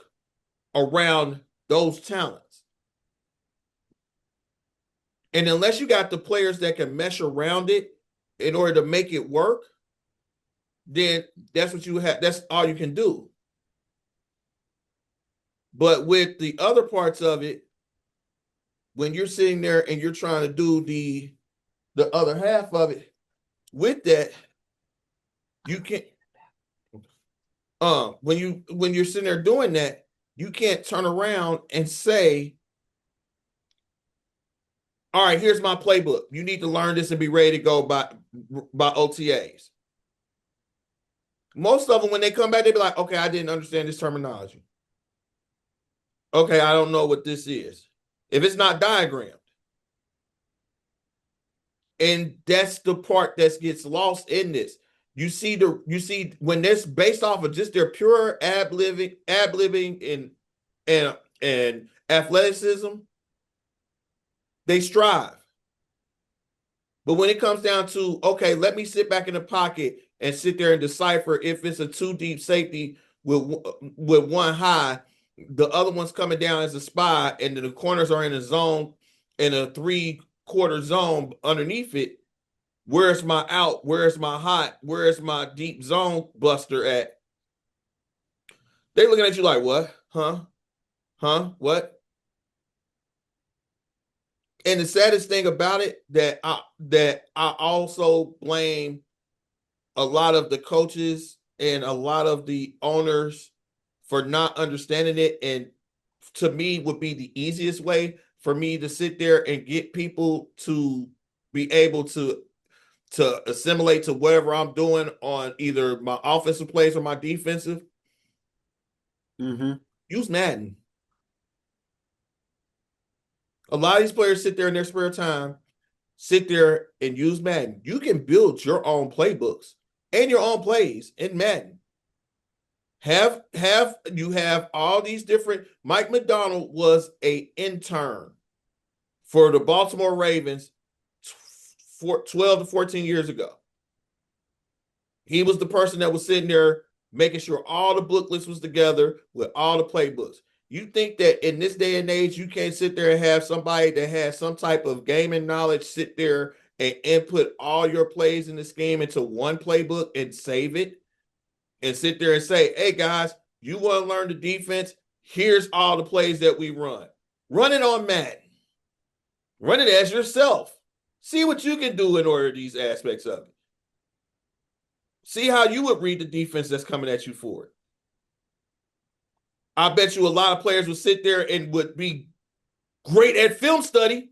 S2: around those talents. And unless you got the players that can mesh around it in order to make it work, then that's what you have. That's all you can do. But with the other parts of it, when you're sitting there and you're trying to do the other half of it, with that, you can't when you're sitting there doing that, you can't turn around and say, all right, here's my playbook. You need to learn this and be ready to go by OTAs. Most of them, when they come back, they be like, okay, I didn't understand this terminology. Okay, I don't know what this is. If it's not diagrammed, and that's the part that gets lost in this. You see when this based off of just their pure ab living and athleticism, they strive. But when it comes down to, okay, let me sit back in the pocket and sit there and decipher if it's a two deep safety with one high, the other one's coming down as a spy, and the corners are in a zone, in a three-quarter zone underneath it. Where's my out? Where's my hot? Where's my deep zone buster at? They looking at you like, what? Huh? Huh? What? And the saddest thing about it that I also blame a lot of the coaches and a lot of the owners for not understanding it. And to me, would be the easiest way for me to sit there and get people to be able to assimilate to whatever I'm doing on either my offensive plays or my defensive.
S1: Hmm.
S2: Use Madden. A lot of these players sit there in their spare time, sit there and use Madden. You can build your own playbooks and your own plays in Madden. Have you have all these different. Mike McDonald was a intern for the Baltimore Ravens for 12 to 14 years ago. He was the person that was sitting there making sure all the booklets was together with all the playbooks. You think that in this day and age, you can't sit there and have somebody that has some type of gaming knowledge sit there and input all your plays in this game into one playbook and save it and sit there and say, hey guys, you want to learn the defense? Here's all the plays that we run. Run it on Madden. Run it as yourself. See what you can do in order to these aspects of it. See how you would read the defense that's coming at you for it. I bet you a lot of players would sit there and would be great at film study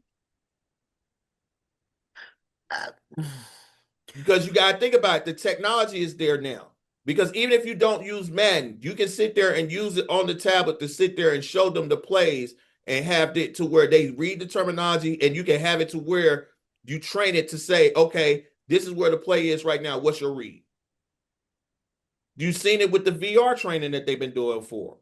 S2: because you got to think about it. The technology is there now. Because even if you don't use Madden, you can sit there and use it on the tablet to sit there and show them the plays and have it to where they read the terminology, and you can have it to where you train it to say, okay, this is where the play is right now. What's your read? You've seen it with the VR training that they've been doing for.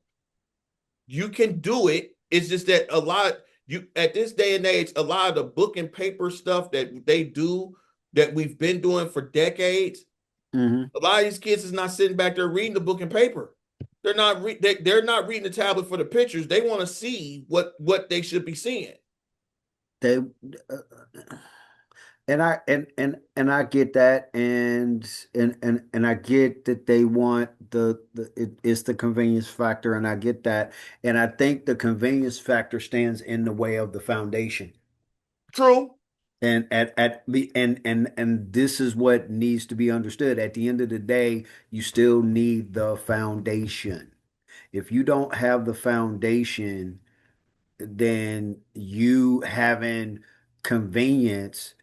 S2: You can do it. It's just that a lot you at this day and age, a lot of the book and paper stuff that they do that we've been doing for decades,
S1: Hmm.
S2: a lot of these kids is not sitting back there reading the book and paper. They're not reading the tablet for the pictures. They want to see what they should be seeing.
S1: They and I get that, and I get that they want it's the convenience factor, and I get that, and I think the convenience factor stands in the way of the foundation.
S2: True.
S1: And at the and this is what needs to be understood. At the end of the day, you still need the foundation. If you don't have the foundation, then you having convenience,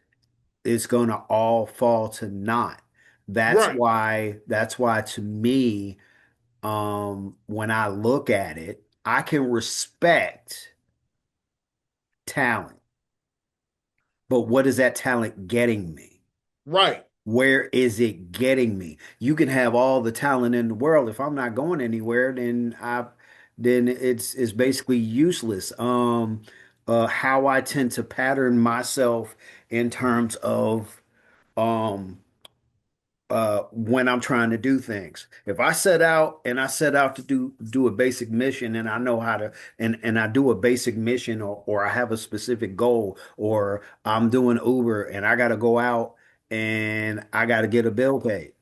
S1: it's going to all fall to naught.
S2: Right.
S1: That's why to me, when I look at it, I can respect talent, but what is that talent getting me?
S2: Right.
S1: Where is it getting me? You can have all the talent in the world. If I'm not going anywhere, then it's basically useless. How I tend to pattern myself in terms of um when I'm trying to do things. If I set out to do a basic mission, and I know how to, and I do a basic mission, or I have a specific goal, or I'm doing Uber and I got to go out and I got to get a bill paid.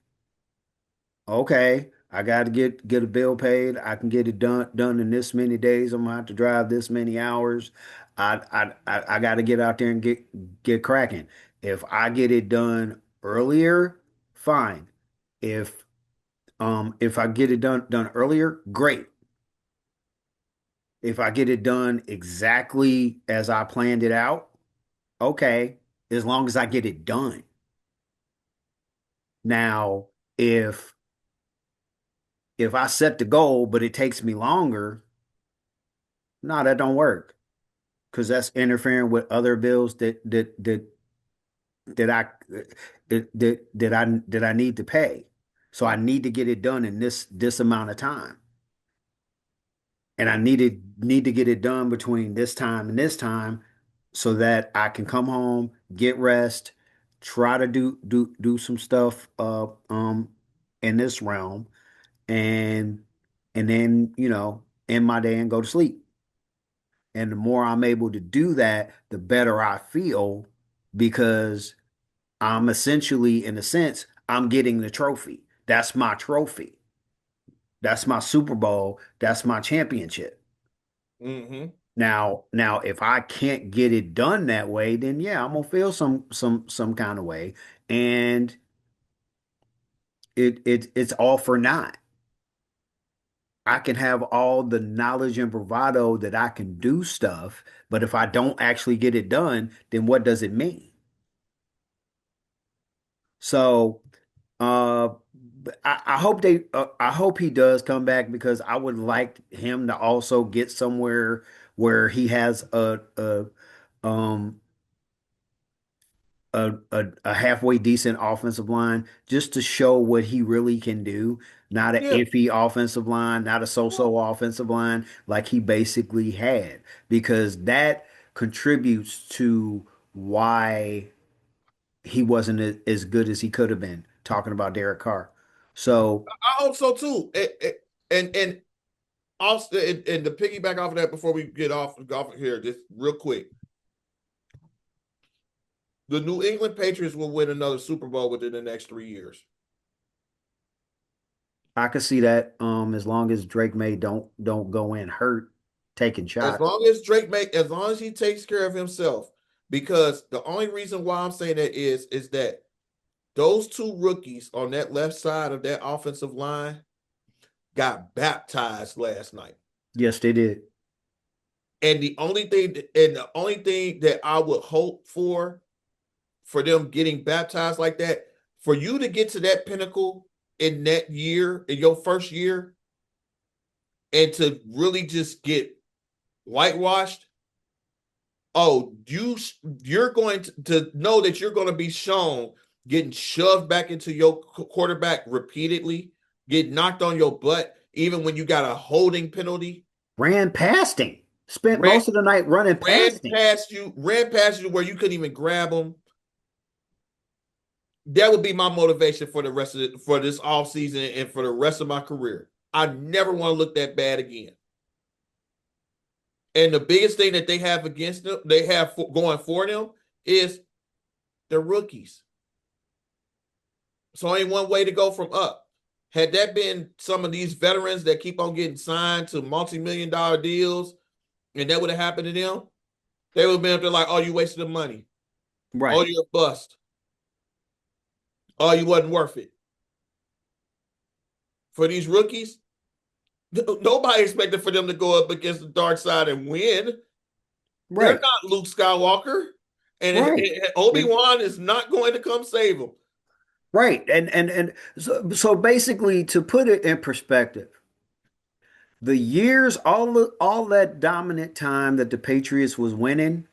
S1: Okay, I got to get a bill paid. I can get it done in this many days. I'm gonna have to drive this many hours. I got to get out there and get cracking. If I get it done earlier, fine. If if I get it done earlier, great. If I get it done exactly as I planned it out, okay, as long as I get it done. Now, if if I set the goal but it takes me longer, No, that don't work because that's interfering with other bills that I that I need to pay. So I need to get it done in this amount of time. And I need to get it done between this time and this time so that I can come home, get rest, try to do some stuff in this realm and then, end my day and go to sleep. And the more I'm able to do that, the better I feel because I'm essentially, in a sense, I'm getting the trophy. That's my trophy. That's my Super Bowl. That's my championship.
S2: Mm-hmm.
S1: Now, if I can't get it done that way, then yeah, I'm gonna feel some kind of way, and it's all for naught. I can have all the knowledge and bravado that I can do stuff, but if I don't actually get it done, then what does it mean? So, uh, I hope I hope he does come back because I would like him to also get somewhere where he has um a halfway decent offensive line just to show what he really can do. Not an
S2: Yeah.
S1: iffy offensive line, not a so-so offensive line like he basically had, because that contributes to why he wasn't as good as he could have been, talking about Derek Carr. So
S2: I hope so too. And also, and to piggyback off of that before we get off of here, just real quick, the New England Patriots will win another Super Bowl within the next 3 years.
S1: I could see that as long as Drake May don't go in hurt taking
S2: As
S1: shots.
S2: long as as long as he takes care of himself, because the only reason why I'm saying that is that those two rookies on that left side of that offensive line got baptized last night.
S1: Yes, they did.
S2: And the only thing that I would hope for them getting baptized like that, for you to get to that pinnacle in that year, in your first year, and to really just get whitewashed. Oh, you're going to know that you're going to be shown getting shoved back into your quarterback repeatedly, get knocked on your butt, even when you got a holding penalty.
S1: Ran past him. Spent
S2: Ran,
S1: most of the night running past him.
S2: ran past you where you couldn't even grab them. That would be my motivation for the rest of for this off season and for the rest of my career. I never want to look that bad again. And the biggest thing that they have against them, they have going for them, is the rookies. So ain't one way to go from up. Had that been some of these veterans that keep on getting signed to multi-million-dollar deals, and that would have happened to them, they would have been up there like, "Oh, you wasted the money. Oh,
S1: Right.
S2: you're a bust. Oh, you wasn't worth it." For these rookies, nobody expected for them to go up against the dark side and win. They're
S1: Right.
S2: not Luke Skywalker,
S1: Right.
S2: and
S1: And
S2: Obi-Wan is not going to come save them.
S1: right. And so basically to put it in perspective, the years, all that dominant time that the Patriots was winning,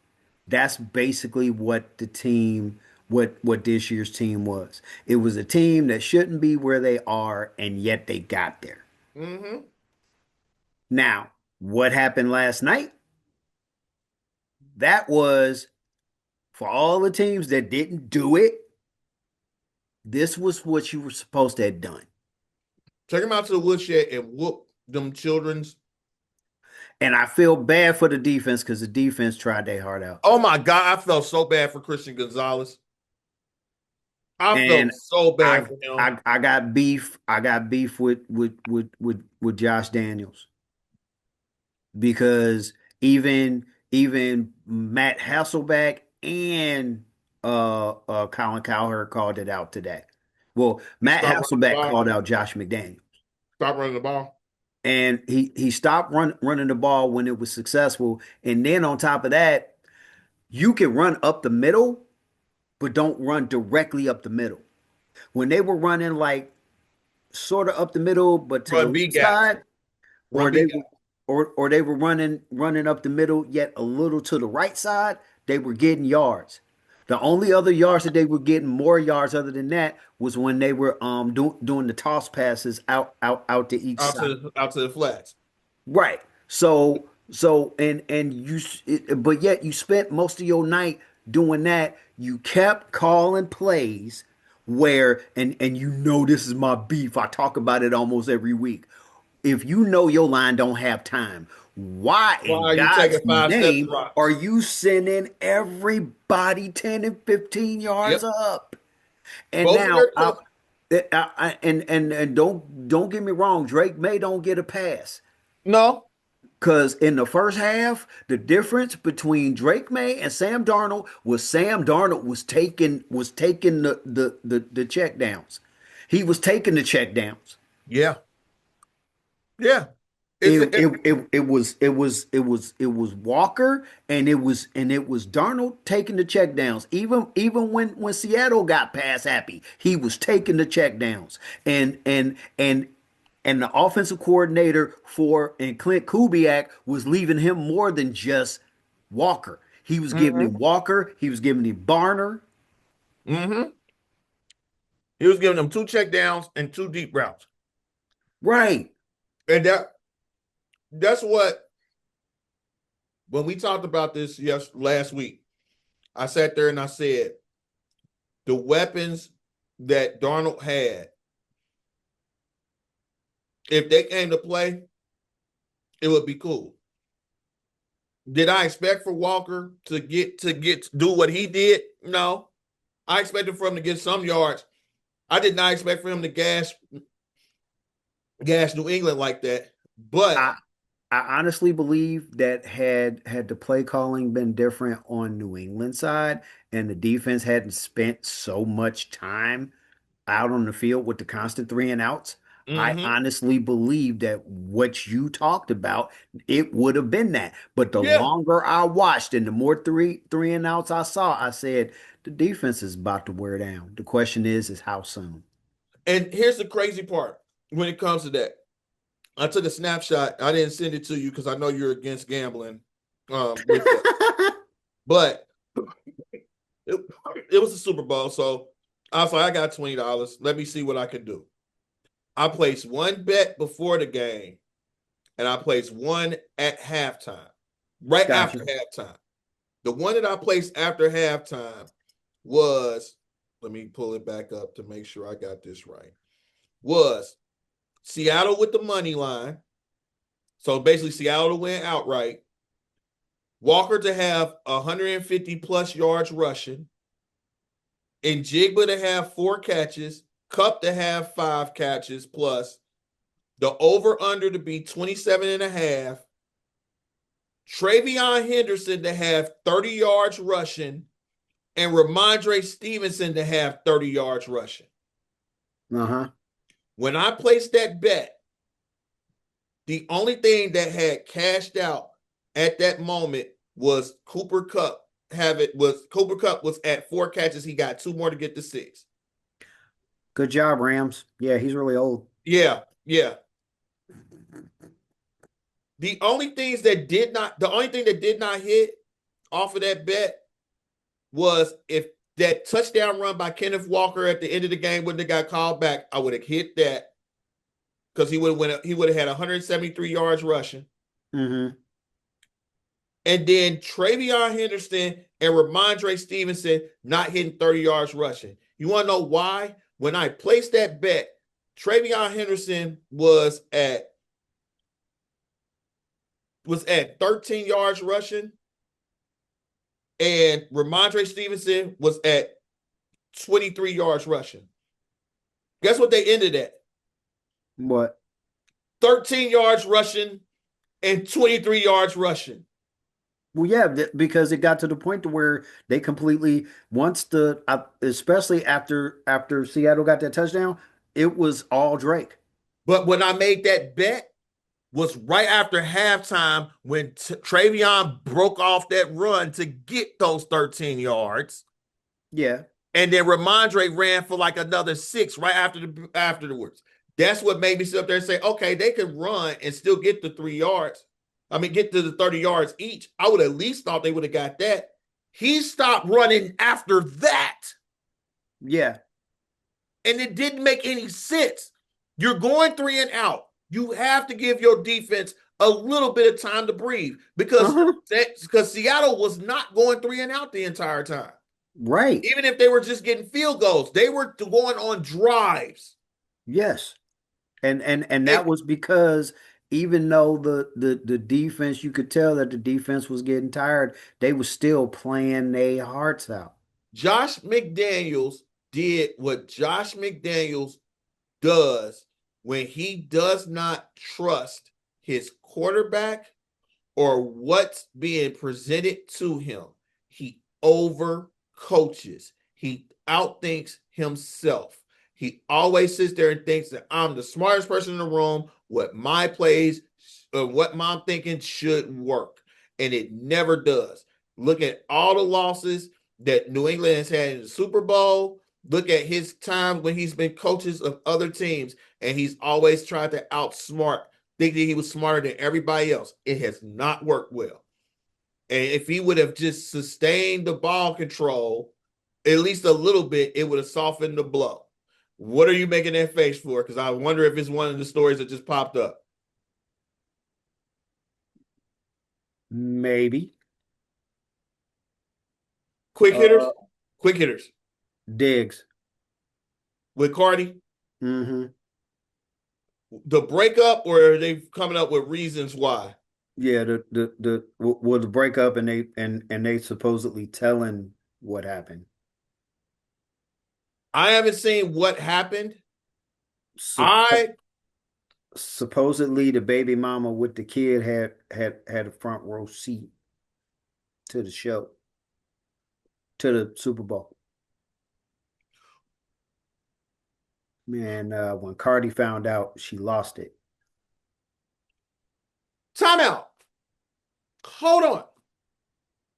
S1: that's basically what the team, what this year's team was. It was a team that shouldn't be where they are, and yet they got there.
S2: Mm-hmm.
S1: Now, what happened last night? That was for all the teams that didn't do it, this was what you were supposed to have done.
S2: Take them out to the woodshed and whoop them children's.
S1: And I feel bad for the defense because the defense tried their heart out.
S2: Oh my God, I felt so bad for Christian Gonzalez. I
S1: And
S2: felt so bad
S1: I
S2: for him.
S1: I got beef. I got beef with Josh Daniels because even Matt Hasselback and Colin Cowherd called it out today. Well, Matt
S2: Stop running the
S1: Hasselback
S2: ball.
S1: called out Josh McDaniel.
S2: Stop running the ball.
S1: And he stopped running the ball when it was successful. And then on top of that, you can run up the middle, but don't run directly up the middle. When they were running like sort of up the middle, but to the
S2: Run B
S1: left
S2: gaps.
S1: side,
S2: Run
S1: or
S2: B
S1: they
S2: gaps.
S1: or they were running up the middle, yet a little to the right side, they were getting yards. The only other yards that they were getting more yards other than that was when they were doing the toss passes out to each side.
S2: out to the flats.
S1: Right. And but yet you spent most of your night doing that. You kept calling plays where and you know this is my beef. I talk about it almost every week. If you know your line don't have time, why
S2: Why
S1: in
S2: are you
S1: God's
S2: taking 5 step
S1: name are
S2: drops?
S1: you sending everybody 10 and 15 yards
S2: Yep.
S1: up? And
S2: Both of
S1: now
S2: their touch.
S1: and don't get me wrong, Drake May don't get a pass.
S2: No.
S1: Because in the first half, the difference between Drake May and Sam Darnold was taking the check downs. He was taking the check downs.
S2: Yeah. Yeah. It's
S1: It it, it, it was Walker and it was Darnold taking the check downs. Even when Seattle got pass happy, he was taking the check downs. And the offensive coordinator for and Clint Kubiak was leaving him more than just Walker. He was giving him
S2: mm-hmm.
S1: Walker. He was giving him Barner.
S2: Mm-hmm. He was giving them 2 check downs and 2 deep routes.
S1: Right.
S2: And that's what when we talked about this last week, I sat there and I said the weapons that Darnold had, if they came to play, it would be cool. Did I expect for Walker to do what he did? No. I expected for him to get some yards. I did not expect for him to gas New England like that. But
S1: I I honestly believe that had the play calling been different on New England side and the defense hadn't spent so much time out on the field with the constant three and outs, I
S2: mm-hmm.
S1: honestly believe that what you talked about, it would have been that. But the
S2: Yeah.
S1: longer I watched and the more three and outs I saw, I said the defense is about to wear down. The question is how soon?
S2: And here's the crazy part when it comes to that. I took a snapshot. I didn't send it to you because I know you're against gambling with that. But it, it was a Super Bowl. So I was like, I got $20. Let me see what I can do. I placed one bet before the game and I placed one at halftime, right after
S1: Gotcha.
S2: halftime. The one that I placed after halftime was, let me pull it back up to make sure I got this right, was Seattle with the money line. So basically, Seattle to win outright. Walker to have 150 plus yards rushing. And Jigba to have 4 catches. Cup to have 5 catches plus. The over-under to be 27 and a half. Travion Henderson to have 30 yards rushing. And Ramondre Stevenson to have 30 yards rushing.
S1: Uh-huh.
S2: When I placed that bet, the only thing that had cashed out at that moment was Cooper Kupp. Cooper Kupp was at 4 catches. He got 2 more to get to 6.
S1: Good job, Rams. Yeah, he's really old.
S2: Yeah, yeah. The only thing that did not hit off of that bet was if that touchdown run by Kenneth Walker at the end of the game wouldn't have got called back, I would have hit that because he would have had 173 yards rushing.
S1: Mm-hmm.
S2: And then Travion Henderson and Ramondre Stevenson not hitting 30 yards rushing. You want to know why? When I placed that bet, Travion Henderson was at 13 yards rushing, and Ramondre Stevenson was at 23 yards rushing. Guess what they ended at?
S1: What?
S2: 13 yards rushing and 23 yards rushing.
S1: Well, yeah, because it got to the point to where they completely once especially after Seattle got that touchdown, it was all Drake.
S2: But when I made that bet, was right after halftime when Travion broke off that run to get those 13 yards.
S1: Yeah.
S2: And then Ramondre ran for like another 6 right afterwards. That's what made me sit up there and say, okay, they can run and still get the 3 yards. I mean, get to the 30 yards each. I would at least thought they would have got that. He stopped running after that.
S1: Yeah.
S2: And it didn't make any sense. You're going 3 and out. You have to give your defense a little bit of time to breathe
S1: Uh-huh.
S2: because Seattle was not going 3 and out the entire time.
S1: Right.
S2: Even if they were just getting field goals, they were going on drives.
S1: Yes. And
S2: And
S1: that was because even though the defense, you could tell that the defense was getting tired, they were still playing their hearts out.
S2: Josh McDaniels did what Josh McDaniels does when he does not trust his quarterback or what's being presented to him. He over coaches. He outthinks himself. He always sits there and thinks that I'm the smartest person in the room, what my plays, what my thinking should work. And it never does. Look at all the losses that New England has had in the Super Bowl. Look at his time when he's been coaches of other teams, and he's always tried to outsmart, thinking he was smarter than everybody else. It has not worked well. And if he would have just sustained the ball control at least a little bit, it would have softened the blow. What are you making that face for? Because I wonder if it's one of the stories that just popped up.
S1: Maybe.
S2: Quick hitters,
S1: Uh,
S2: quick hitters
S1: Diggs.
S2: with Cardi.
S1: Mm-hmm.
S2: The breakup, or are they coming up with reasons why?
S1: Yeah, well, the breakup, and they supposedly telling what happened.
S2: I haven't seen what happened.
S1: Suppo-
S2: I
S1: Supposedly the baby mama with the kid had a front row seat to the show, to the Super Bowl. Man, when Cardi found out, she lost it.
S2: timeout. Hold on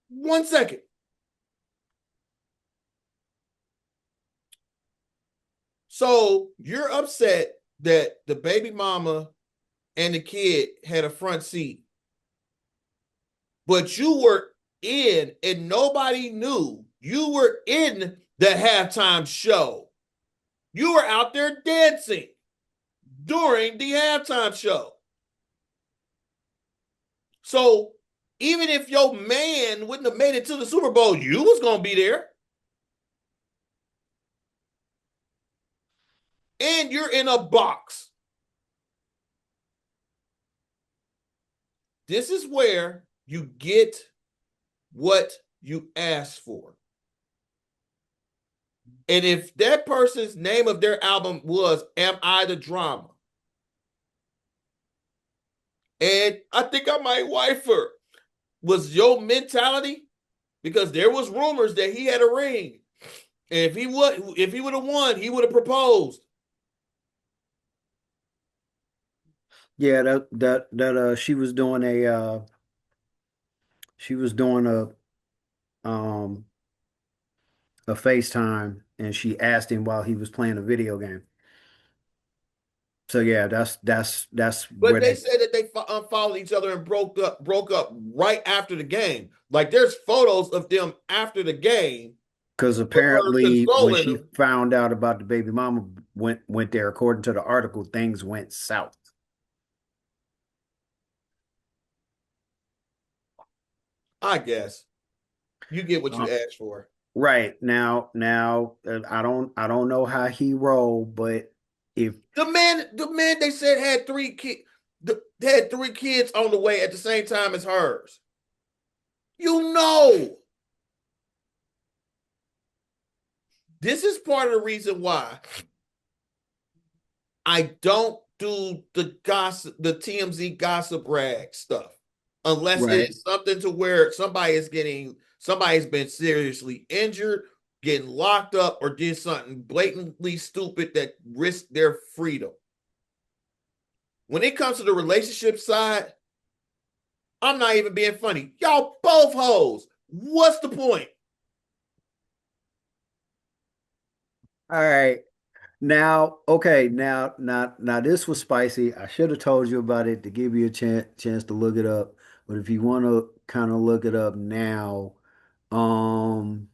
S2: 1 second. So you're upset that the baby mama and the kid had a front seat, but you were in and nobody knew you were in the halftime show. You were out there dancing during the halftime show. So even if your man wouldn't have made it to the Super Bowl, you was going to be there. And you're in a box. This is where you get what you asked for. And if that person's name of their album was Am I the Drama? And I think I might wife her. Was your mentality? Because there was rumors that he had a ring. And if he would have won, he would have proposed.
S1: Yeah, she was doing um a FaceTime, and she asked him while he was playing a video game. So yeah, that's
S2: But
S1: where
S2: they
S1: that,
S2: said that they unfollowed each other and broke up right after the game. Like there's photos of them after the game
S1: because
S2: with her
S1: apparently when
S2: consoling
S1: she
S2: him.
S1: found out about the baby mama went there, according to the article, things went south.
S2: I guess you get what
S1: Uh,
S2: you asked for.
S1: right now, I don't know how he rolled, but if
S2: The man they said had 3 kids. Had 3 kids on the way at the same time as hers. You know, this is part of the reason why I don't do the gossip, the TMZ gossip rag stuff, unless it
S1: right,
S2: is something to where somebody's been seriously injured, getting locked up, or did something blatantly stupid that risked their freedom. When it comes to the relationship side, I'm not even being funny. Y'all both hoes. What's the point?
S1: all right. Now, okay, now this was spicy. I should have told you about it to give you a chance to look it up. But if you want to kind of look it up now, um,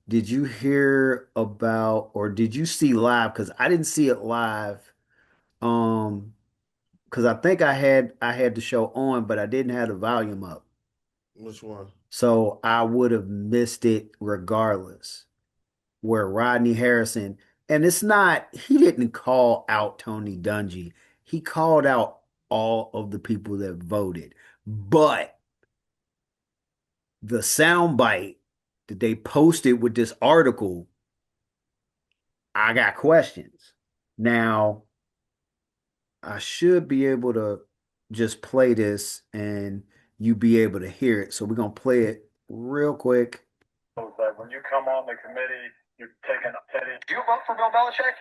S1: did you hear about or did you see live? Because I didn't see it live. Um, because I think I had the show on, but I didn't have the volume up.
S2: Which one?
S1: So I would have missed it regardless. Where Rodney Harrison, and it's not, he didn't call out Tony Dungy. He called out all of the people that voted. But the soundbite that they posted with this article, I got questions. Now, I should be able to just play this and you be able to hear it. So we're gonna play it real quick. But when you come on the committee, you're taking Teddy. Do you vote for Bill Belichick?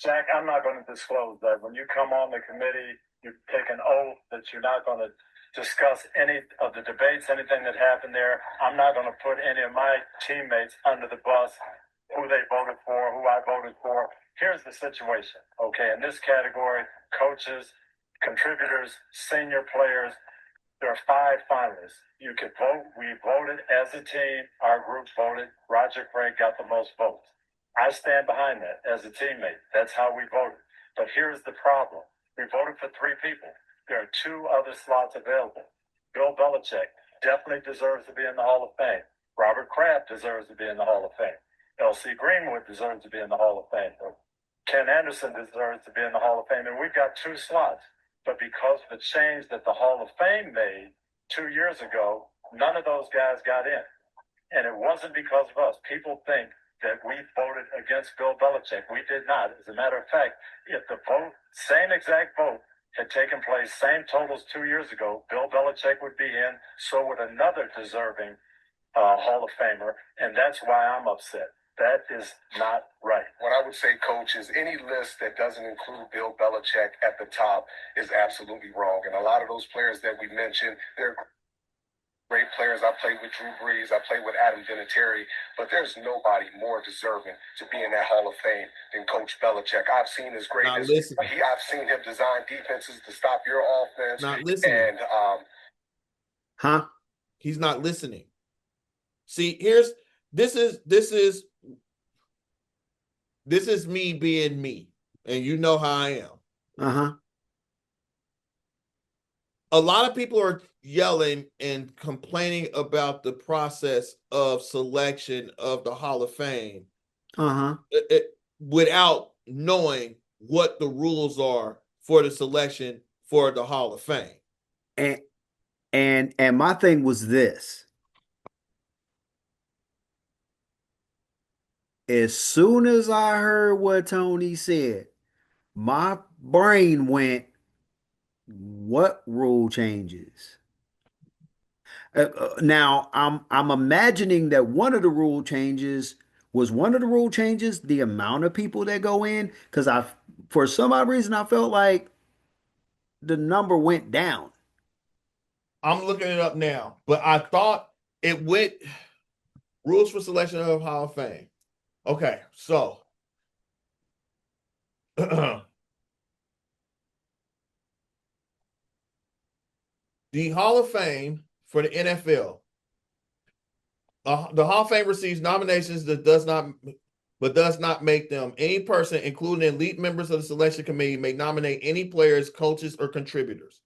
S1: Jack, I'm not going to disclose that. When you come on the committee, you take an oath that you're not going to discuss any of the debates, anything that happened there. I'm not going to put any of my teammates under the bus, who they voted for, who I voted for. Here's the situation, okay? In this category, coaches, contributors, senior players, there are five finalists. You could vote. We voted as a team. Our group voted. Roger Craig got the most votes. I stand behind that as a teammate. That's how we voted. But here's the problem. We voted for three people. There are two other slots available. Bill Belichick definitely deserves to be in the Hall of Fame. Robert Kraft deserves to be in the Hall of Fame. L.C. Greenwood deserves to be in the Hall of Fame. Ken Anderson deserves to be in the Hall of Fame. And we've got two slots. But because of the change that the Hall of Fame made 2 years ago, none of those guys got in. And it wasn't because of us. People think that we voted against Bill Belichick. We did not. As a matter of fact, if the vote, same exact vote, had taken place, same totals 2 years ago, Bill Belichick would be in, so would another deserving Hall of Famer. And that's why I'm upset. That is not right. What I would say, Coach, is any list that doesn't include Bill Belichick at the top is absolutely wrong. And a lot of those players that we mentioned, they're great players. I played with Drew Brees. I played with Adam Vinatieri. But there's nobody more deserving to be in that Hall of Fame than Coach Belichick. I've seen his
S2: Not
S1: greatness.
S2: listening.
S1: I've seen him design defenses to stop your offense.
S2: Not listening.
S1: And huh?
S2: He's not listening. See, here's this is me being me, and you know how I am.
S1: Uh-huh.
S2: A lot of people are yelling and complaining about the process of selection of the Hall of Fame
S1: Uh-huh.
S2: without knowing what the rules are for the selection for the Hall of Fame.
S1: And my thing was this. As soon as I heard what Tony said, my brain went, what rule changes? Now I'm imagining that one of the rule changes the amount of people that go in because I for some odd reason I felt like the number went down.
S2: I'm looking it up now, but I thought it went rules for selection of Hall of Fame. Okay, so the Hall of Fame for the NFL. The Hall of Fame receives nominations that does not make them. Any person, including elite members of the selection committee, may nominate any players, coaches, or contributors.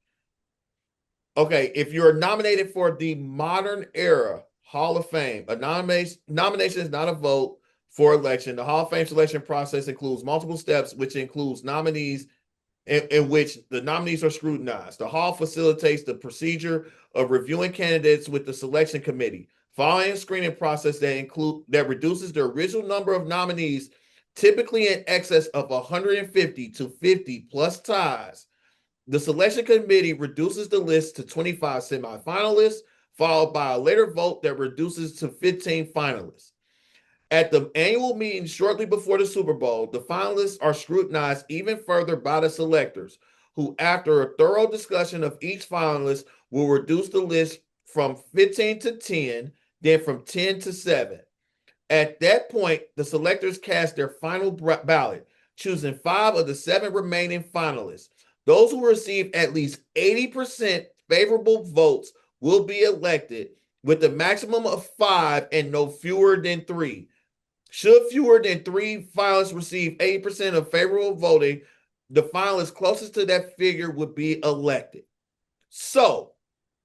S2: Okay, if you're nominated for the modern era Hall of Fame, a nomination is not a vote for election. The Hall of Fame selection process includes multiple steps, which includes nominees in which the nominees are scrutinized. The Hall facilitates the procedure of reviewing candidates with the selection committee. Following a screening process that reduces the original number of nominees, typically in excess of 150 to 50 plus ties, the selection committee reduces the list to 25 semifinalists, followed by a later vote that reduces to 15 finalists. At the annual meeting shortly before the Super Bowl, the finalists are scrutinized even further by the selectors, who, after a thorough discussion of each finalist, will reduce the list from 15 to 10, then from 10 to 7. At that point, the selectors cast their final ballot. choosing 5 of the 7 remaining finalists. Those who receive at least 80% favorable votes will be elected with a maximum of 5 and no fewer than 3. Should fewer than 3 finalists receive 80% of favorable voting, the finalist closest to that figure would be elected. So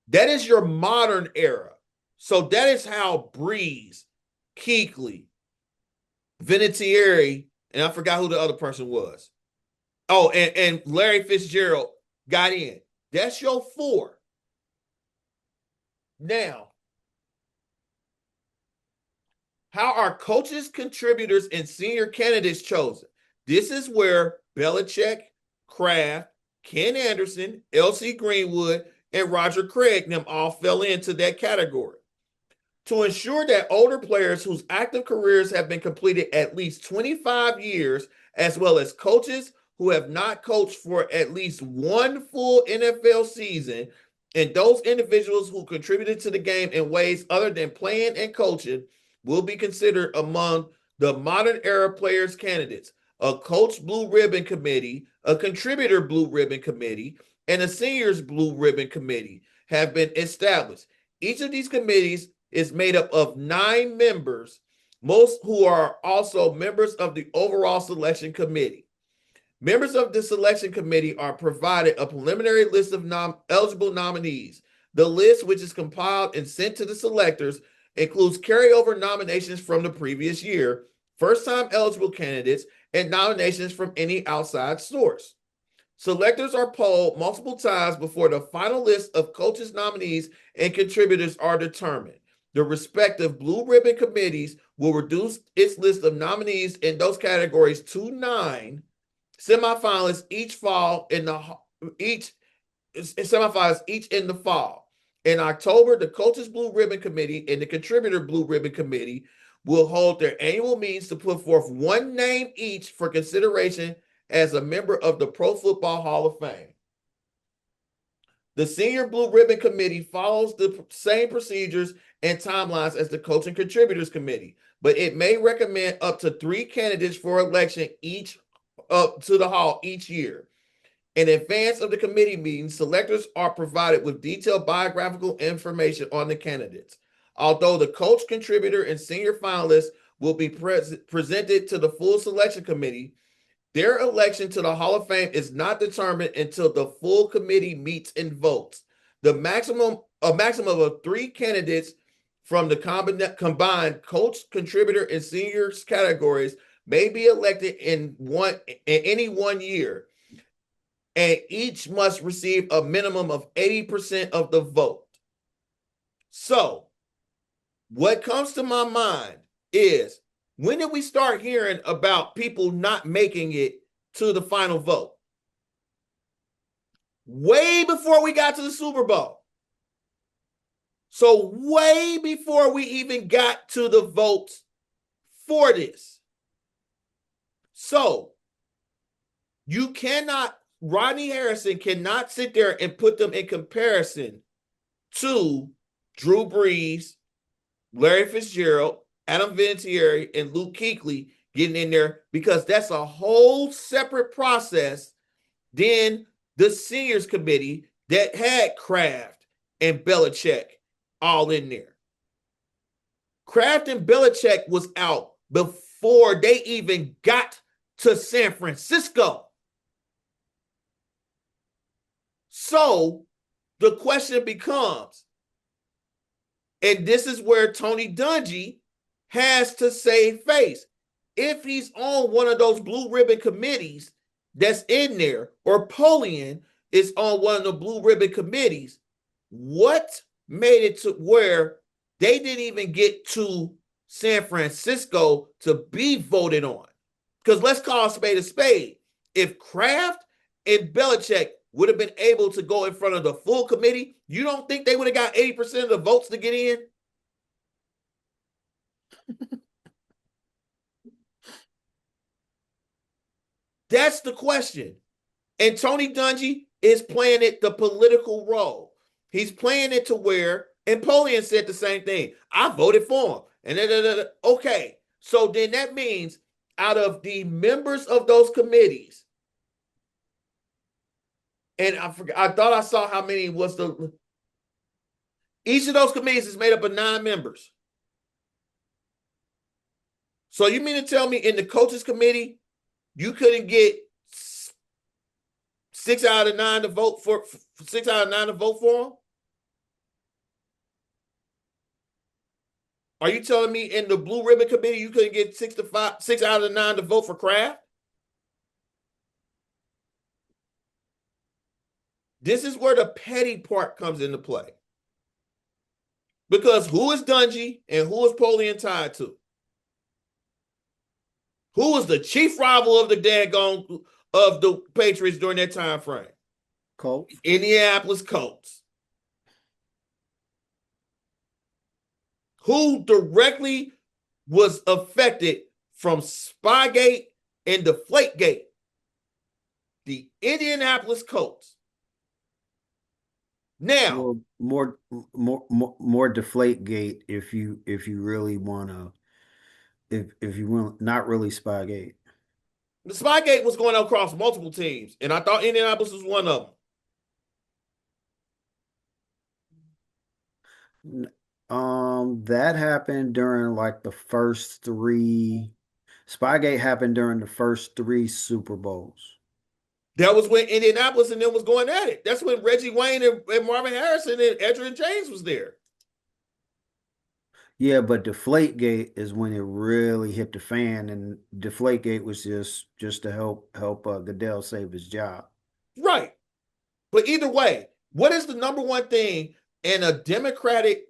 S2: that is your modern era. So that is how Breeze, Kuechly, Vinatieri, and I forgot who the other person was. Oh, and Larry Fitzgerald got in. That's your 4. Now, how are coaches, contributors, and senior candidates chosen? This is where Belichick, Kraft, Ken Anderson, L.C. Greenwood, and Roger Craig them all fell into that category. To ensure that older players whose active careers have been completed at least 25 years, as well as coaches who have not coached for at least one full NFL season, and those individuals who contributed to the game in ways other than playing and coaching will be considered among the modern era players candidates. A coach blue ribbon committee, a contributor blue ribbon committee, and a seniors blue ribbon committee have been established. Each of these committees is made up of 9 members, most who are also members of the overall selection committee. Members of the selection committee are provided a preliminary list of eligible nominees. The list, which is compiled and sent to the selectors, includes carryover nominations from the previous year, first-time eligible candidates, and nominations from any outside source. Selectors are polled multiple times before the final list of coaches, nominees, and contributors are determined. The respective blue ribbon committees will reduce its list of nominees in those categories to 9. Semifinalists each fall in the each semifinalists each in the fall. In October, the coaches blue ribbon committee and the contributor blue ribbon committee will hold their annual meetings to put forth one name each for consideration as a member of the Pro Football Hall of Fame. The senior blue ribbon committee follows the same procedures and timelines as the coach and contributors committee, but it may recommend up to 3 candidates for election each up to the hall each year. In advance of the committee meetings, selectors are provided with detailed biographical information on the candidates. Although the coach, contributor, and senior finalists will be presented to the full selection committee, their election to the Hall of Fame is not determined until the full committee meets and votes. A maximum of 3 candidates from the combined coach, contributor, and seniors categories may be elected in any 1 year, and each must receive a minimum of 80% of the vote. So, what comes to my mind is, when did we start hearing about people not making it to the final vote? Way before we got to the Super Bowl. So way before we even got to the votes for this. So you cannot, Rodney Harrison cannot sit there and put them in comparison to Drew Brees, Larry Fitzgerald, Adam Vinatieri, and Luke Kuechly getting in there, because that's a whole separate process than the seniors committee that had Kraft and Belichick all in there. Kraft and Belichick was out before they even got to San Francisco. So the question becomes, and this is where Tony Dungy has to save face. If he's on one of those blue ribbon committees that's in there, or Polian is on one of the blue ribbon committees, what made it to where they didn't even get to San Francisco to be voted on? Because let's call a spade a spade. If Kraft and Belichick would have been able to go in front of the full committee, you don't think they would have got 80% of the votes to get in? That's the question. And Tony Dungy is playing it the political role. He's playing it to where, and Polian said the same thing. I voted for him. And okay, so then that means out of the members of those committees, and I forgot, I thought I saw how many was the each of those committees is made up of 9 members. So you mean to tell me in the coaches committee you couldn't get 6 out of 9 to vote for 6 out of 9 to vote for him? Are you telling me in the blue ribbon committee you couldn't get 6 out of 9 to vote for Kraft? This is where the petty part comes into play. Because who is Dungy and who is Polian tied to? Who was the chief rival of the daggone of the Patriots during that time frame?
S1: Colts.
S2: Indianapolis Colts. Who directly was affected from Spygate and Deflategate? The Indianapolis Colts. Now,
S1: Well, more deflate gate if you really wanna if you want not really Spygate.
S2: the Spygate was going across multiple teams, and I thought Indianapolis was one of them.
S1: That happened during like the first three. Spygate happened during the first three Super Bowls.
S2: That was when Indianapolis and them was going at it. That's when Reggie Wayne and Marvin Harrison and Edgerrin James was there.
S1: Yeah, but Deflategate is when it really hit the fan, and Deflategate was just to help Goodell save his job.
S2: Right. But either way, what is the number one thing in a democratic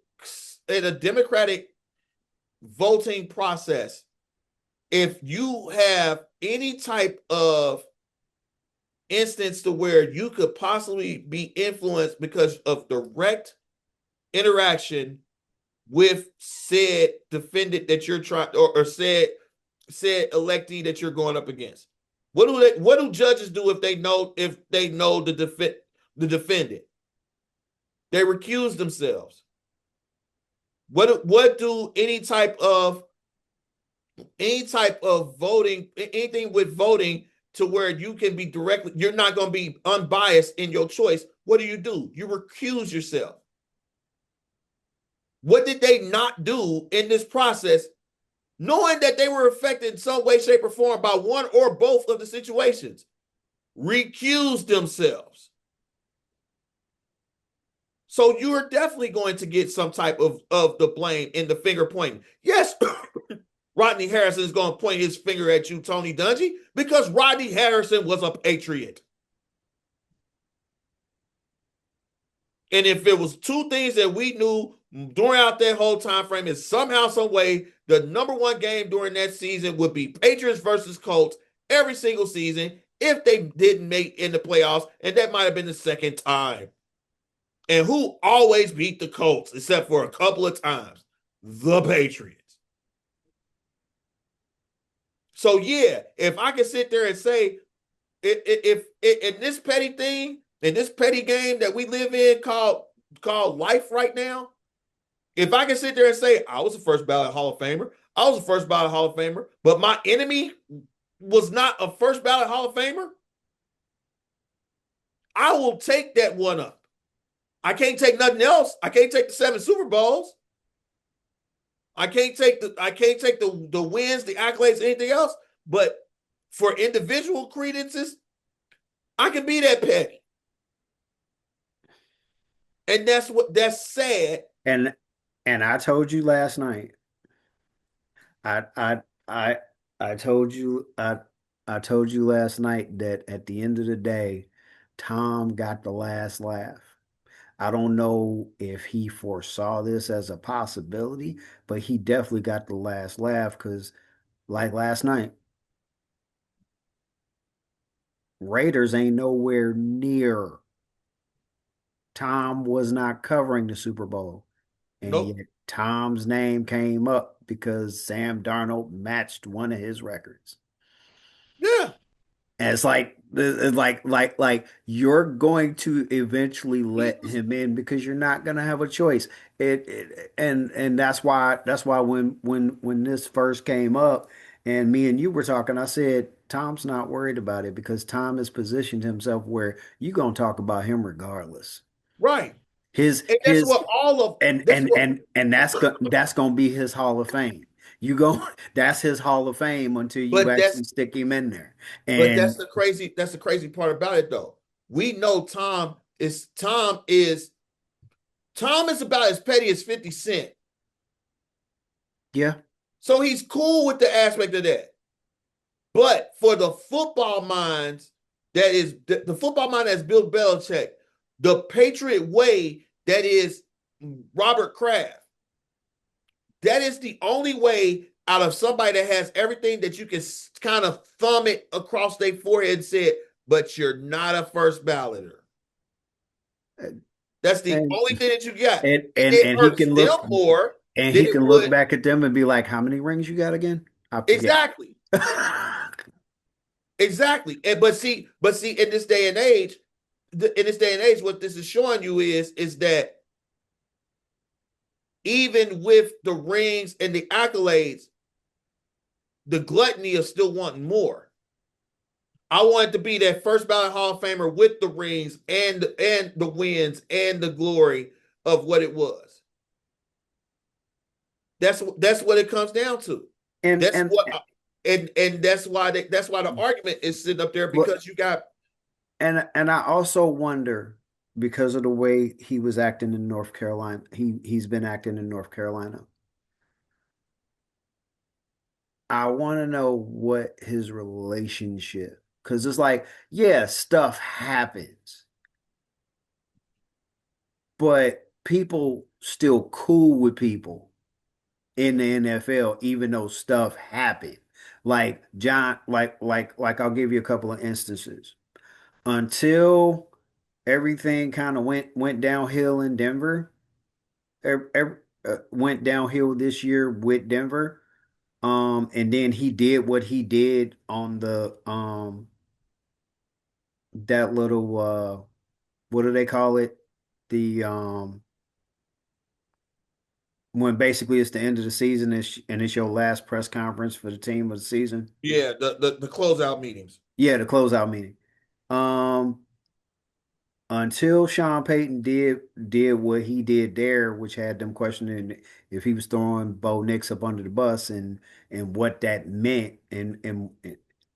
S2: voting process if you have any type of instance to where you could possibly be influenced because of direct interaction with said defendant that you're trying or said electee that you're going up against? What do judges do if they know the defendant? They recuse themselves. What do any type of voting, anything with voting to where you can be directly, you're not going to be unbiased in your choice. What do? You recuse yourself. What did they not do in this process, knowing that they were affected in some way, shape, or form by one or both of the situations? Recuse themselves. So you're definitely going to get some type of the blame in the finger pointing. Yes, Rodney Harrison is going to point his finger at you, Tony Dungy, because Rodney Harrison was a Patriot. And if it was two things that we knew during that whole time frame, is somehow, some way, the number one game during that season would be Patriots versus Colts every single season if they didn't make in the playoffs, and that might have been the second time. And who always beat the Colts, except for a couple of times? The Patriots. So yeah, if I can sit there and say, if in this petty thing, in this petty game that we live in called life right now, if I can sit there and say I was a first ballot Hall of Famer, I was a first ballot Hall of Famer, but my enemy was not a first ballot Hall of Famer, I will take that one up. I can't take nothing else. I can't take the 7 Super Bowls. I can't take the wins, the accolades, anything else. But for individual credences, I can be that petty. And that's sad.
S1: And I told you last night. I I I I told you I told you last night that at the end of the day, Tom got the last laugh. I don't know if he foresaw this as a possibility, but he definitely got the last laugh because, like last night, Raiders ain't nowhere near. Tom was not covering the Super Bowl, and
S2: Nope.
S1: yet Tom's name came up because Sam Darnold matched one of his records.
S2: Yeah.
S1: And it's like you're going to eventually
S2: He
S1: let
S2: was
S1: him in because you're not going to have a choice. And that's why when this first came up And me and you were talking. I said Tom's not worried about it because Tom has positioned himself where you're gonna talk about him regardless.
S2: Right.
S1: His
S2: And that's
S1: his
S2: what all of
S1: and
S2: that's
S1: and
S2: what
S1: and and that's gonna be his Hall of Fame. You go, that's his Hall of Fame until you
S2: but that's
S1: actually stick him in there.
S2: but that's
S1: And
S2: the crazy part about it though. We know Tom is about as petty as 50 Cent.
S1: yeah,
S2: So he's cool with the aspect of that. But for the football minds, that is the football mind that's Bill Belichick, the Patriot way that is Robert Kraft. That is the only way out of somebody that has everything that you can kind of thumb it across their forehead and say, but you're not a first balloter. That's the
S1: and
S2: only thing that you got.
S1: and
S2: And
S1: and
S2: it
S1: and he
S2: hurts
S1: can
S2: them
S1: look
S2: more
S1: and
S2: than
S1: he
S2: it
S1: can look
S2: would.
S1: back at them and be like, "How many rings you got again?" I forget.
S2: Exactly. Exactly. And but see, in this day and age, what this is showing you is that even with the rings and the accolades, the gluttony of still wanting more. I wanted to be that first ballot Hall of Famer with the rings and the wins and the glory of what it was. That's what it comes down to.
S1: And
S2: That's what and that's why the argument is sitting up there
S1: but
S2: because you got
S1: and I also wonder because of the way he was acting in North Carolina. He's been acting in North Carolina. I want to know what his relationship, because it's like, yeah, stuff happens, but people still cool with people in the NFL, even though stuff happened. Like John, like I'll give you a couple of instances. Until everything kind of went downhill in Denver, went downhill this year with Denver. And then he did what he did on the that little what do they call it? The when basically it's the end of the season and it's your last press conference for the team of the season.
S2: yeah, the closeout meetings.
S1: Yeah, the closeout meeting. Um, until Sean Payton did what he did there, which had them questioning if he was throwing Bo Nix up under the bus and what that meant, and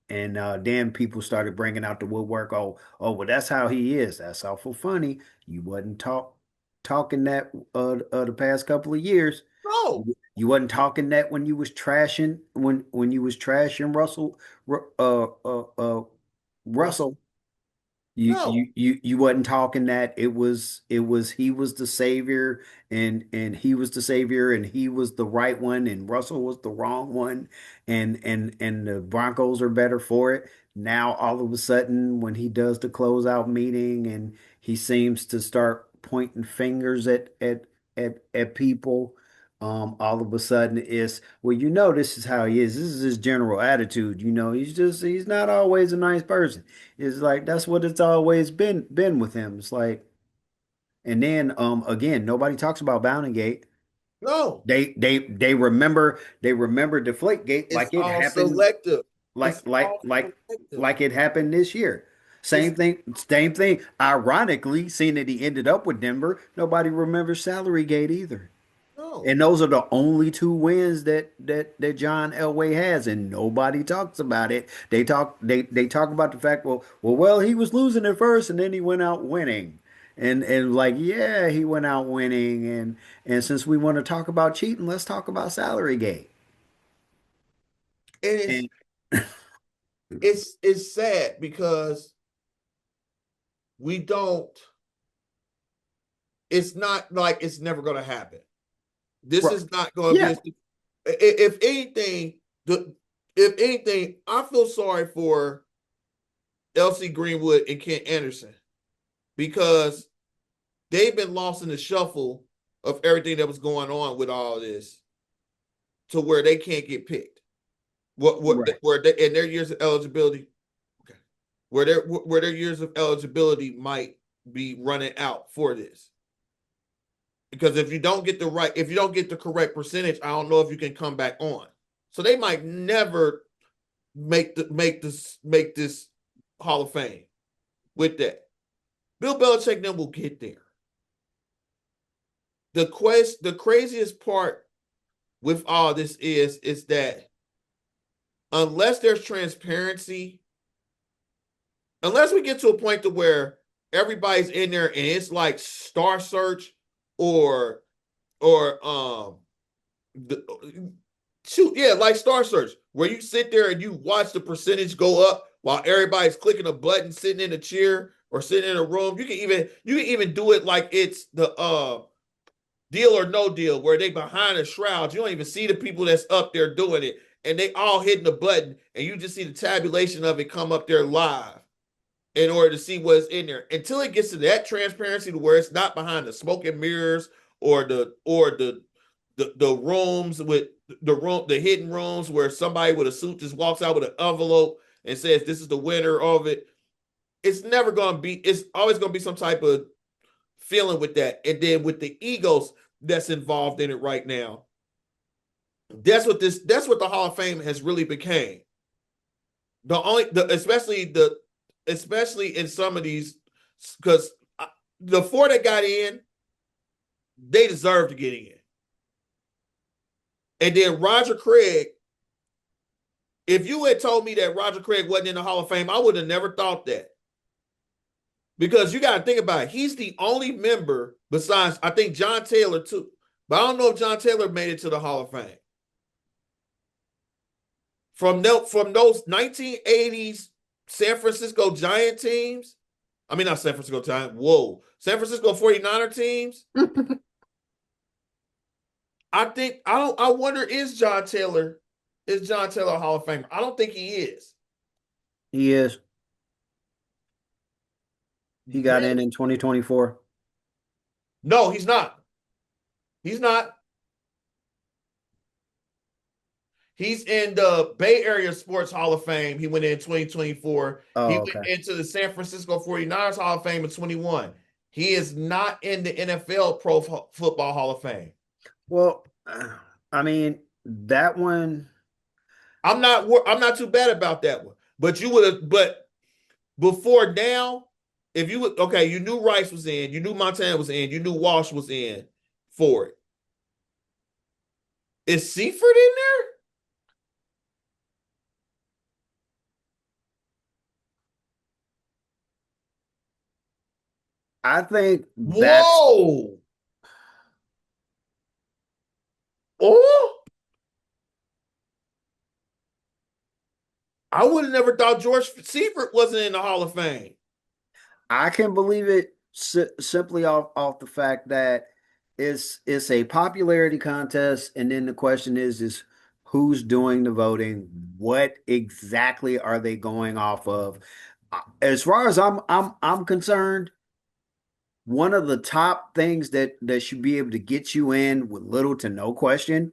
S1: then people started bringing out the woodwork. Well, that's how he is. That's awful funny. You wasn't talking that the past couple of years.
S2: No,
S1: You wasn't talking that when you was trashing when you was trashing
S2: Russell.
S1: Russell. You
S2: No.
S1: you you you wasn't talking that it was he was the savior and he was the savior and he was the right one and Russell was the wrong one and the Broncos are better for it. Now all of a sudden when he does the closeout meeting and he seems to start pointing fingers at people, all of a sudden it's well, this is how he is. This is his general attitude. He's not always a nice person. It's like that's what it's always been with him. It's like, and then again, nobody talks about Gate.
S2: No.
S1: They remember Deflategate
S2: It's
S1: like it
S2: all
S1: happened
S2: selective.
S1: like
S2: It's
S1: like
S2: all
S1: like
S2: selective.
S1: like it happened this year.
S2: It's
S1: Same thing. Ironically, seeing that he ended up with Denver, nobody remembers Salary Gate either.
S2: no.
S1: And those are the only two wins that John Elway has, and nobody talks about it. They talk about the fact, well, he was losing at first, and then he went out winning, and like, yeah, he went out winning, and since we want to talk about cheating, let's talk about salary gate.
S2: And
S1: And
S2: it's sad because we don't, it's not like it's never gonna happen. This
S1: right,
S2: is not gonna be
S1: yeah,
S2: a, if anything, if anything, I feel sorry for LC Greenwood and Kent Anderson because they've been lost in the shuffle of everything that was going on with all this to where they can't get picked.
S1: right.
S2: Where they, in their years of eligibility, okay, where their years of eligibility might be running out for this. Because if you don't get the correct percentage, I don't know if you can come back on. So they might never make this Hall of Fame with that. Bill Belichick then will get there. The craziest part with all this is that unless there's transparency, unless we get to a point to where everybody's in there and it's like Star Search or or the, shoot, yeah, like Star Search, where you sit there and you watch the percentage go up while everybody's clicking a button, sitting in a chair or sitting in a room. You can even do it like it's the Deal or No Deal, where they behind the shrouds. You don't even see the people that's up there doing it, and they all hitting the button, and you just see the tabulation of it come up there live in order to see what's in there. Until it gets to that transparency to where it's not behind the smoke and mirrors or the rooms with the hidden rooms where somebody with a suit just walks out with an envelope and says this is the winner of it. It's never gonna be. It's always gonna be some type of feeling with that, and then with the egos that's involved in it right now. That's what the Hall of Fame has really became. The only the especially in some of these, because the four that got in, they deserve to get in. And then Roger Craig, if you had told me that Roger Craig wasn't in the Hall of Fame, I would have never thought that. Because you got to think about it. He's the only member besides, I think, John Taylor, too. But I don't know if John Taylor made it to the Hall of Fame. From those 1980s San Francisco Giant teams, I mean, not San Francisco Giant, whoa. San Francisco 49er teams, I wonder, is John Taylor a Hall of Famer? I don't think he is.
S1: He is. He got
S2: Really?
S1: in 2024.
S2: No, he's not. He's not. He's in the Bay Area Sports Hall of Fame. He went in 2024. He
S1: Oh,
S2: went
S1: okay.
S2: into the San Francisco 49ers Hall of Fame in 21. He is not in the NFL Football Hall of Fame.
S1: Well, I mean, that one,
S2: I'm not too bad about that one. But you would have, but before now, if you would, okay, you knew Rice was in, you knew Montana was in, you knew Walsh was in for it. Is Seaford in there?
S1: I think that's,
S2: Whoa. Oh, I would have never thought George Seifert wasn't in the Hall of Fame.
S1: I can believe it simply off the fact that it's a popularity contest, and then the question is who's doing the voting? What exactly are they going off of? As far as I'm concerned, one of the top things that should be able to get you in with little to no question,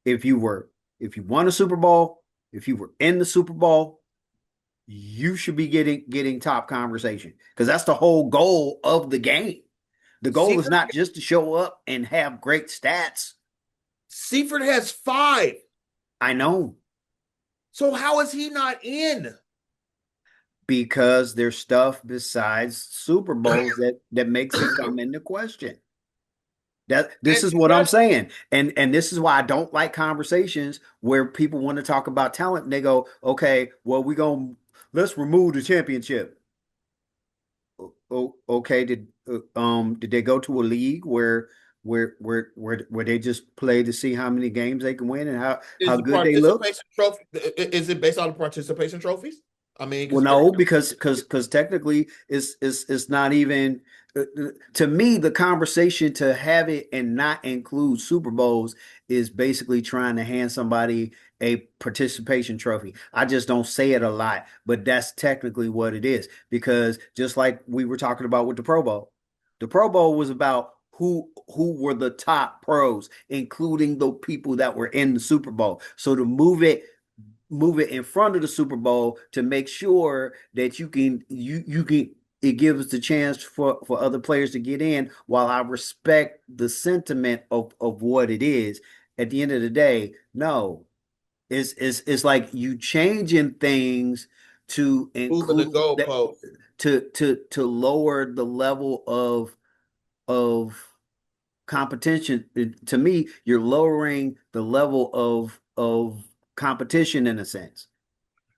S1: if you were if you won a Super Bowl, if you were in the Super Bowl, you should be getting top conversation because that's the whole goal of the game. The goal is
S2: Seifert,
S1: not just to show up and have great stats.
S2: Seifert has five.
S1: I know
S2: So how is he not in?
S1: because there's stuff besides Super Bowls that makes it come into question. That
S2: And
S1: this is
S2: see,
S1: what I'm saying. And this is why I don't like conversations where people want to talk about talent and they go, "Okay, well let's remove the championship." Okay, did they go to a league where they just play to see how many games they can win and how
S2: is the
S1: good they look?
S2: participation trophy? Is it based on the participation trophies? I mean,
S1: Well,
S2: because
S1: no, because technically it's not even to me the conversation to have it and not include Super Bowls is basically trying to hand somebody a participation trophy. I just don't say it a lot, but that's technically what it is because just like we were talking about with the Pro Bowl, the Pro Bowl was about who were the top pros, including the people that were in the Super Bowl. So to move it in front of the Super Bowl to make sure that you can it gives the chance for other players to get in while I respect the sentiment of what it is. at the end of the day, no. It's like you changing things to
S2: Moving the
S1: include that
S2: goalpost.
S1: to lower the level of competition. To me, you're lowering the level of competition in a sense.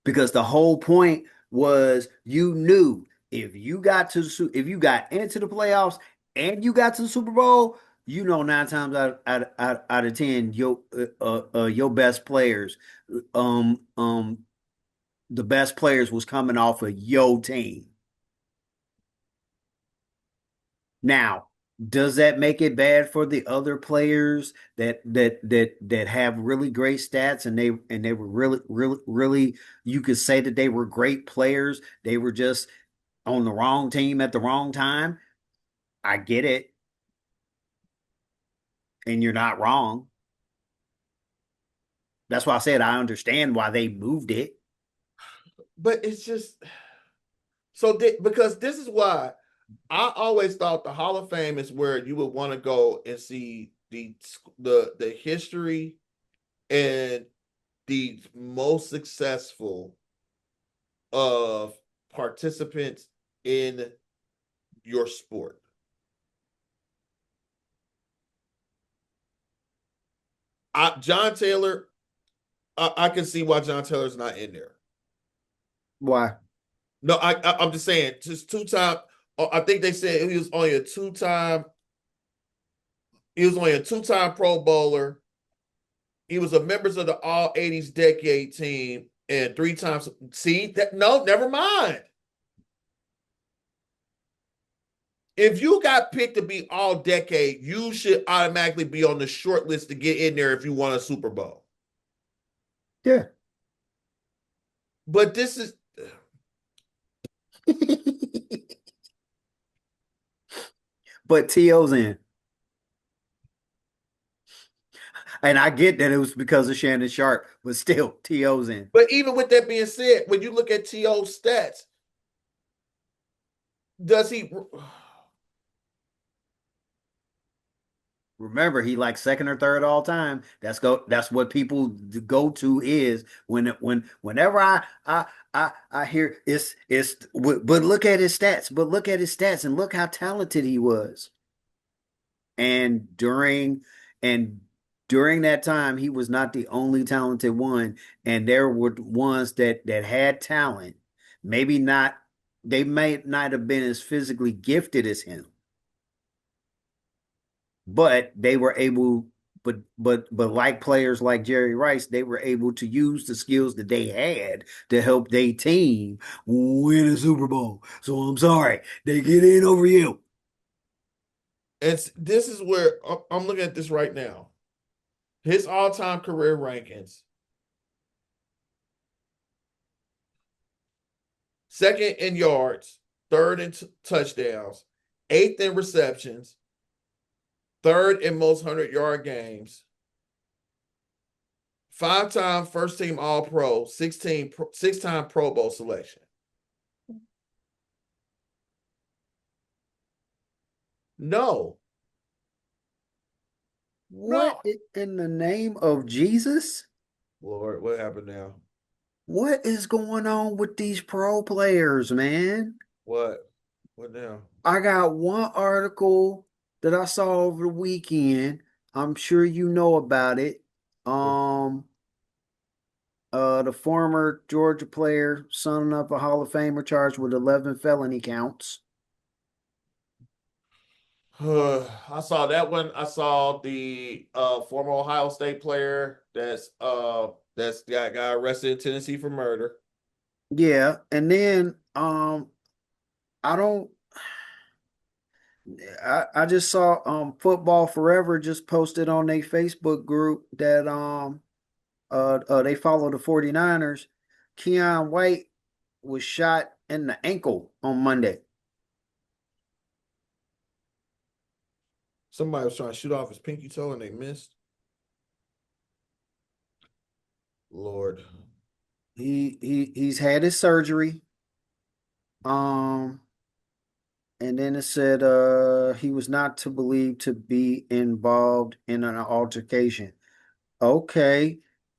S1: Because the whole point was you knew if you got into the playoffs and you got to the Super Bowl, you know 9 times out of 10 your best players um um the best players was coming off of your team. Now, does that make it bad for the other players that have really great stats and they were really you could say that they were great players. They were just on the wrong team at the wrong time. I get it, and you're not wrong. That's why I said I understand why they moved it.
S2: But it's just so because this is why I always thought the Hall of Fame is where you would want to go and see the history and the most successful of participants in your sport. John Taylor, I can see why John Taylor's not in there.
S1: Why?
S2: No, I'm just saying, just 2 time. I think they said he was only a 2 time. He was only a 2 time Pro Bowler. He was a member of the All '80s Decade Team and 3 times. See that? No, never mind. If you got picked to be All Decade, you should automatically be on the short list to get in there if you want a Super Bowl.
S1: Yeah.
S2: But this is
S1: But T.O.'s in. And I get that it was because of Shannon Sharp, but still, T.O.'s in.
S2: But even with that being said, when you look at T.O. stats, does he?
S1: Remember, he like second or third all time. That's what people go to is whenever I hear it's but look at his stats, but look at his stats and look how talented he was. And and during that time, he was not the only talented one, and there were ones that had talent. Maybe not, they may not have been as physically gifted as him, but they were able, but like players like Jerry Rice, they were able to use the skills that they had to help their team win a Super Bowl. So I'm sorry, they get in over you.
S2: It's this is where I'm looking at this right now. His all-time career rankings: second in yards, third in touchdowns, eighth in receptions, third in most 100-yard games, 5 time first team All Pro, 6 time Pro Bowl selection. No,
S1: What
S2: no,
S1: in the name of Jesus?
S2: Lord, what happened now?
S1: What is going on with these pro players, man?
S2: What? What now?
S1: I got one article that I saw over the weekend. I'm sure you know about it.
S2: What?
S1: Um, the former Georgia player, son of a Hall of Famer, charged with 11 felony counts.
S2: I saw that one. I saw the former Ohio State player that's got arrested in Tennessee for murder.
S1: Yeah, and then I don't I just saw Football Forever just posted on their Facebook group that they follow the 49ers. Keon White was shot in the ankle on Monday.
S2: Somebody was trying to shoot off his pinky toe and they missed. Lord.
S1: He's had his surgery. Um, and then it said he was not to believe to be involved in an altercation. Okay.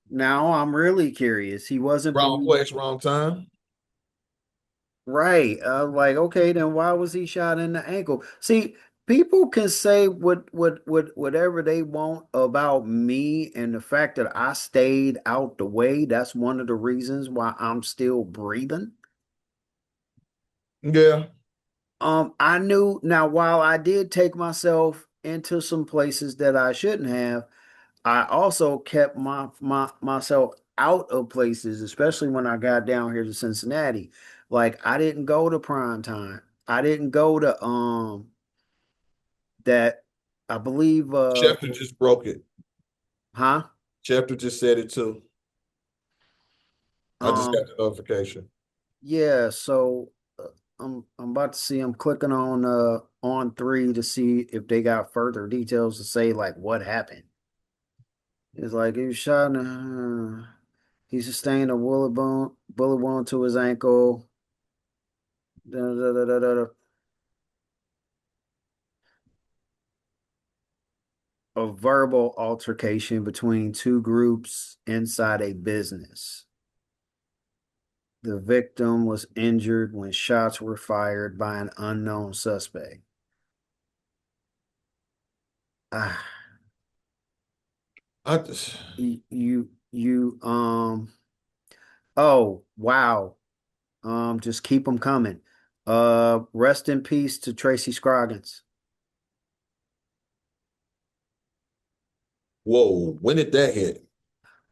S1: Now I'm really curious. He wasn't
S2: Wrong
S1: bleeding.
S2: place, wrong time.
S1: Right. Like, okay, then why was he shot in the ankle? See, people can say whatever they want about me and the fact that I stayed out the way. That's one of the reasons why I'm still breathing.
S2: Yeah.
S1: I knew now while I did take myself into some places that I shouldn't have, I also kept myself out of places, especially when I got down here to Cincinnati. Like I didn't go to prime time. I didn't go to that I believe
S2: Schefter just broke it.
S1: huh?
S2: Schefter just said it too. I just got
S1: Um
S2: the notification.
S1: yeah, so I'm about to see I'm clicking on 3 to see if they got further details to say like what happened. It's like he was shot in he sustained a bullet wound to his ankle. Da, da, da, da, da, da. A verbal altercation between two groups inside a business. The victim was injured when shots were fired by an unknown suspect. Ah,
S2: I just,
S1: oh, wow. Just keep them coming. Rest in peace to Tracy Scroggins.
S2: whoa, when did that hit?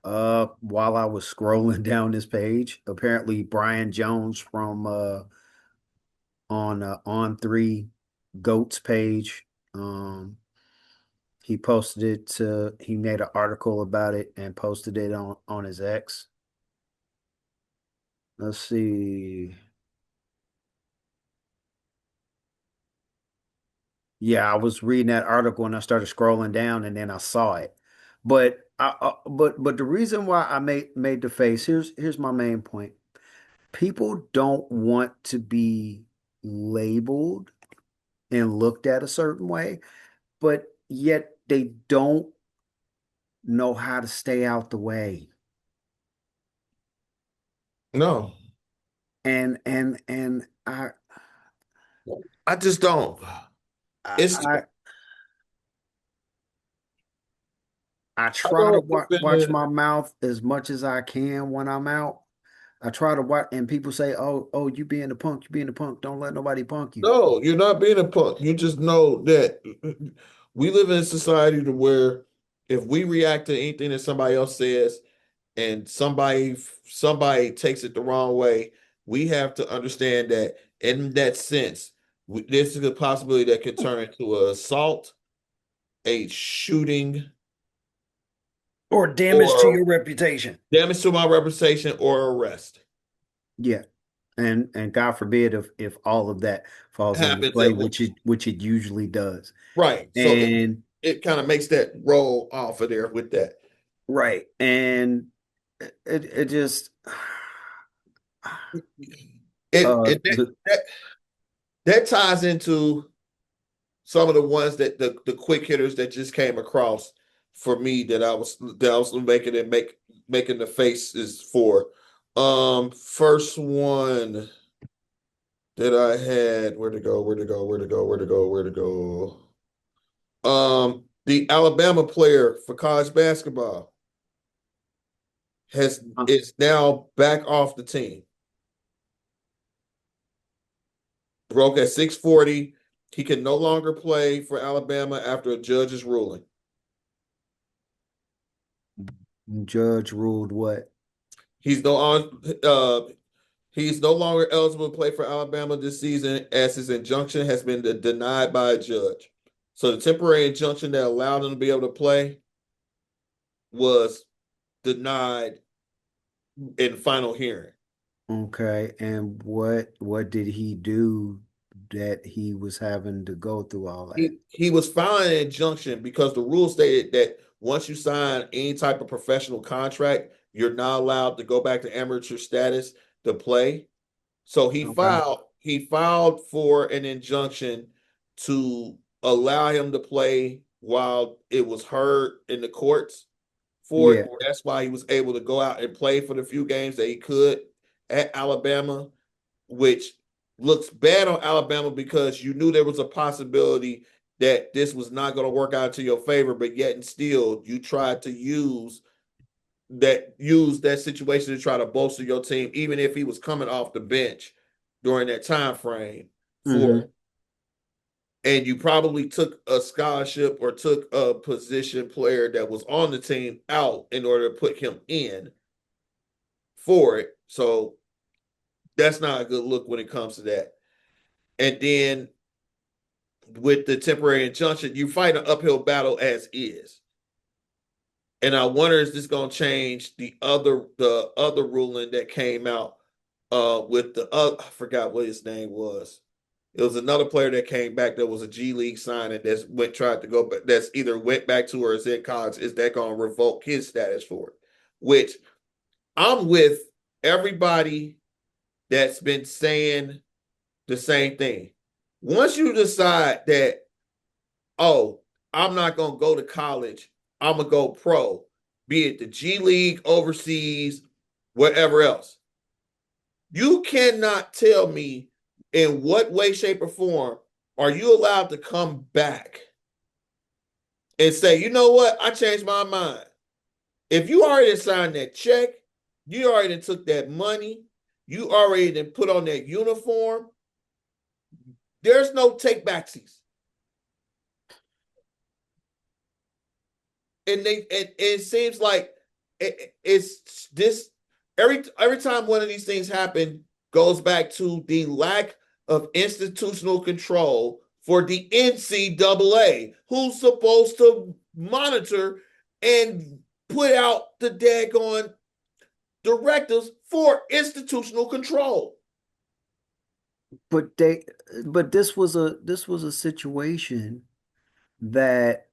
S1: While I was scrolling down this page, apparently Brian Jones from on 3 Goats page. He posted it to he made an article about it and posted it on his X. Let's see. Yeah, I was reading that article and I started scrolling down and then I saw it. But the reason why I made the face, here's my main point. People don't want to be labeled and looked at a certain way, but yet they don't know how to stay out the way.
S2: No,
S1: And
S2: I just don't.
S1: I
S2: It's
S1: I, I
S2: I
S1: try to
S2: don't
S1: watch
S2: defend.
S1: my mouth as much as I can when I'm out. I try to watch, and people say, "Oh, you being a punk, you being a punk. Don't let nobody punk you."
S2: No, you're not being a punk. You just know that we live in a society to where if we react to anything that somebody else says and somebody takes it the wrong way, we have to understand that in that sense, this is a possibility that could turn into an assault, a shooting,
S1: Or damage to
S2: or
S1: your reputation.
S2: damage to my reputation, or arrest.
S1: Yeah, and God forbid if all of that falls into
S2: Happens
S1: play,
S2: at once.
S1: which it usually does.
S2: Right. So
S1: And
S2: it kind of makes that roll off of there with that.
S1: right, and it just
S2: It
S1: the
S2: that, that ties into some of the ones that the quick hitters that just came across for me that I was making the faces for. First one that I had, where to go, where to go, where to go, where to go, where to go. The Alabama player for college basketball has
S1: uh,
S2: is now back off the team. Broke at 640. He can no longer play for Alabama after a judge's ruling.
S1: judge ruled what?
S2: He's no on he's no longer eligible to play for Alabama this season as his injunction has been denied by a judge. So the temporary injunction that allowed him to be able to play was denied in final hearing.
S1: Okay, and what did he do that he was having to go through all that?
S2: He was filing an injunction because the rule stated that once you sign any type of professional contract, you're not allowed to go back to amateur status to play. So
S1: Okay.
S2: he filed for an injunction to allow him to play while it was heard in the courts for
S1: Yeah.
S2: it. That's why he was able to go out and play for the few games that he could at Alabama, which looks bad on Alabama because you knew there was a possibility that this was not going to work out to your favor, but yet and still you tried to use that situation to try to bolster your team, even if he was coming off the bench during that time frame for
S1: Hmm.
S2: it. And you probably took a scholarship or took a position player that was on the team out in order to put him in for it. So that's not a good look when it comes to that. And then with the temporary injunction, you fight an uphill battle as is. And I wonder is this going to change the other ruling that came out with the I forgot what his name was. It was another player that came back that was a G League signing that's went tried to go back that's either went back to or is in college. Is that going to revoke his status for it? Which I'm with everybody that's been saying the same thing. Once you decide that, oh, I'm not going to go to college, I'm going to go pro, be it the G League, overseas, wherever else. You cannot tell me in what way, shape, or form are you allowed to come back and say, you know what, I changed my mind. If you already signed that check, you already took that money, you already put on that uniform, there's no take backsies. And it seems like it's this every time one of these things happen goes back to the lack of institutional control for the NCAA, who's supposed to monitor and put out the daggone directives for institutional control.
S1: But this was a situation that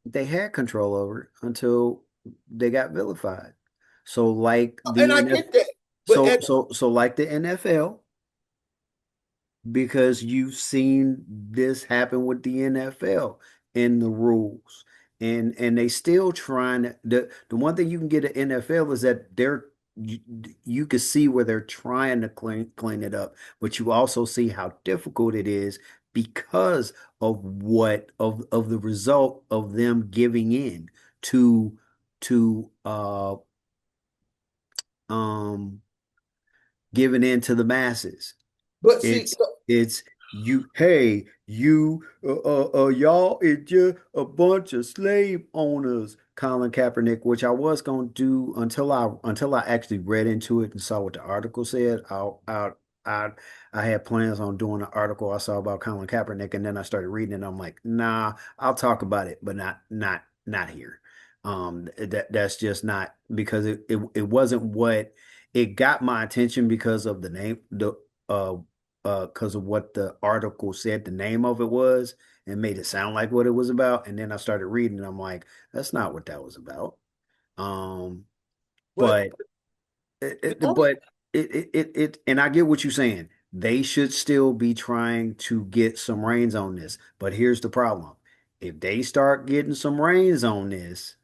S1: they had control over until they got vilified. So like
S2: And
S1: the
S2: I
S1: NF,
S2: get that. But
S1: so like the NFL, because you've seen this happen with the NFL in the rules. And they still trying the one thing you can get at NFL is that you, you can see where they're trying to clean it up, but you also see how difficult it is because of the result of them giving in to to um giving in to the masses.
S2: but see,
S1: It's you, hey, y'all, it's just a bunch of slave owners, Colin Kaepernick, which I was gonna do until I actually read into it and saw what the article said. I I had plans on doing an article I saw about Colin Kaepernick, and then I started reading it. And I'm like, nah, I'll talk about it, but not here. That's just not because it wasn't what it got my attention because of the name, uh because of what the article said the name of it was and made it sound like what it was about. And then I started reading and I'm like, that's not what that was about. Um,
S2: but
S1: but
S2: the only
S1: and I get what you're saying. They should still be trying to get some reins on this. But here's the problem. If they start getting some reins on this,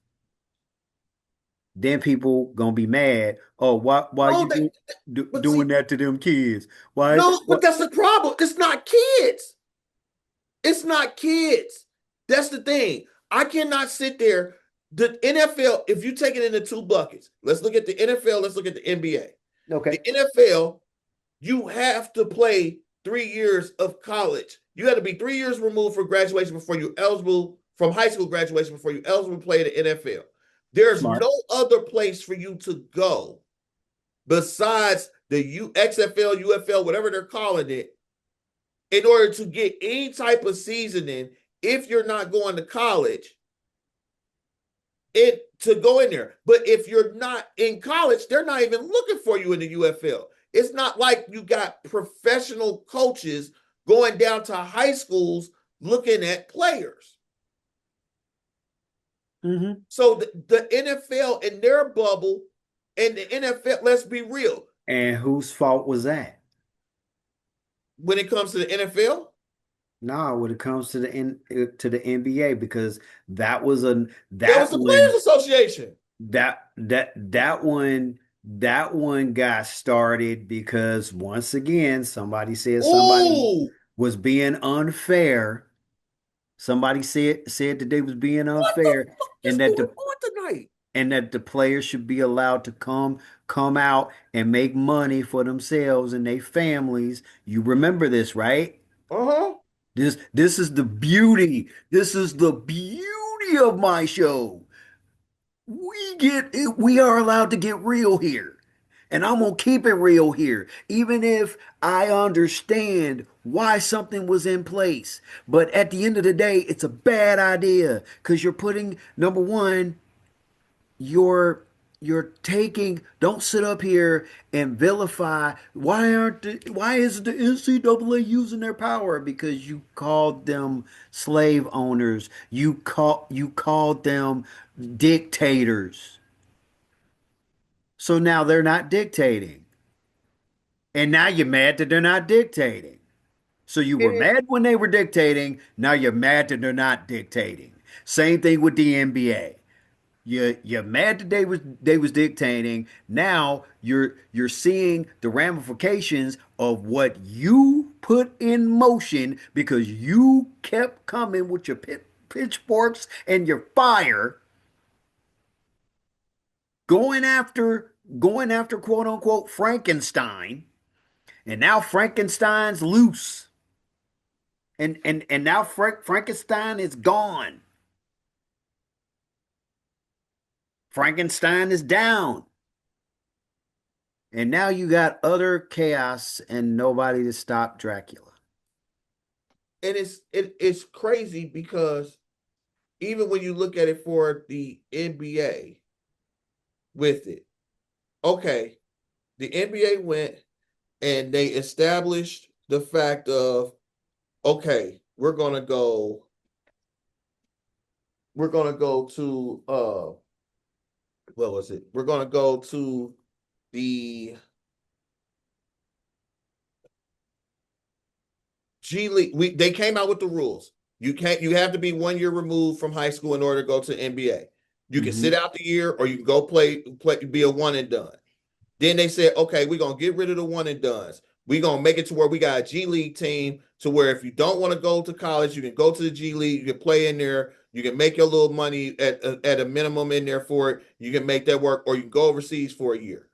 S1: then people gonna be mad. Oh, why
S2: no,
S1: you
S2: but
S1: doing
S2: see,
S1: that to them kids? Why
S2: no, but
S1: what
S2: that's the problem. It's not kids. It's not kids. That's the thing. I cannot sit there. The NFL, if you take it into two buckets, let's look at the NFL, let's look at the NBA.
S1: okay,
S2: The NFL, you have to play 3 years of college. You have to be 3 years removed from graduation before you eligible from high school graduation before you eligible to play the NFL. There's
S1: smart.
S2: no other place for you to go besides the XFL, UFL, whatever they're calling it, in order to get any type of seasoning if you're not going to college it to go in there. But if you're not in college, they're not even looking for you in the UFL. It's not like you got professional coaches going down to high schools looking at players.
S1: Hmm.
S2: So the NFL in their bubble and the NFL, let's be real,
S1: And whose fault was that?
S2: when it comes to the NFL,
S1: No, when it comes to the NBA, because that was a
S2: It was
S1: that
S2: the Players
S1: one
S2: Association.
S1: that one got started because once again somebody
S2: Ooh,
S1: was being unfair. Somebody said that they was being
S2: what the
S1: unfair,
S2: fuck is
S1: and
S2: going on tonight?
S1: that the players should be allowed to come out and make money for themselves and their families. You remember this, right?
S2: Uh-huh.
S1: This is the beauty. This is the beauty of my show. We are allowed to get real here. And I'm gonna keep it real here, even if I understand why something was in place. But at the end of the day, it's a bad idea because you're putting number one, you're taking, don't sit up here and vilify why is the NCAA using their power? Because you called them slave owners, you called them dictators, so now they're not dictating, and now you're mad that they're not dictating. So you
S2: And
S1: were
S2: it,
S1: mad when they were dictating, now you're mad that they're not dictating. Same thing with the NBA. You're mad that they was dictating. Now you're seeing the ramifications of what you put in motion because you kept coming with your pitchforks and your fire, going after quote unquote Frankenstein, and now Frankenstein's loose, and now Frankenstein is gone. Frankenstein is down. And now you got utter chaos and nobody to stop Dracula.
S2: it's crazy because even when you look at it for the NBA with it, okay, the NBA went and they established the fact of okay, we're gonna go to what was it? We're gonna go to the G League. They came out with the rules. You have to be 1 year removed from high school in order to go to NBA. You can sit
S1: Hmm.
S2: out the year or you can go play be a one and done. Then they said, okay, we're gonna get rid of the one and dones. We're gonna make it to where we got a G League team to where if you don't want to go to college, you can go to the G League, you can play in there, you can make your little money at a minimum in there for it. You can make that work, or you can go overseas for a year.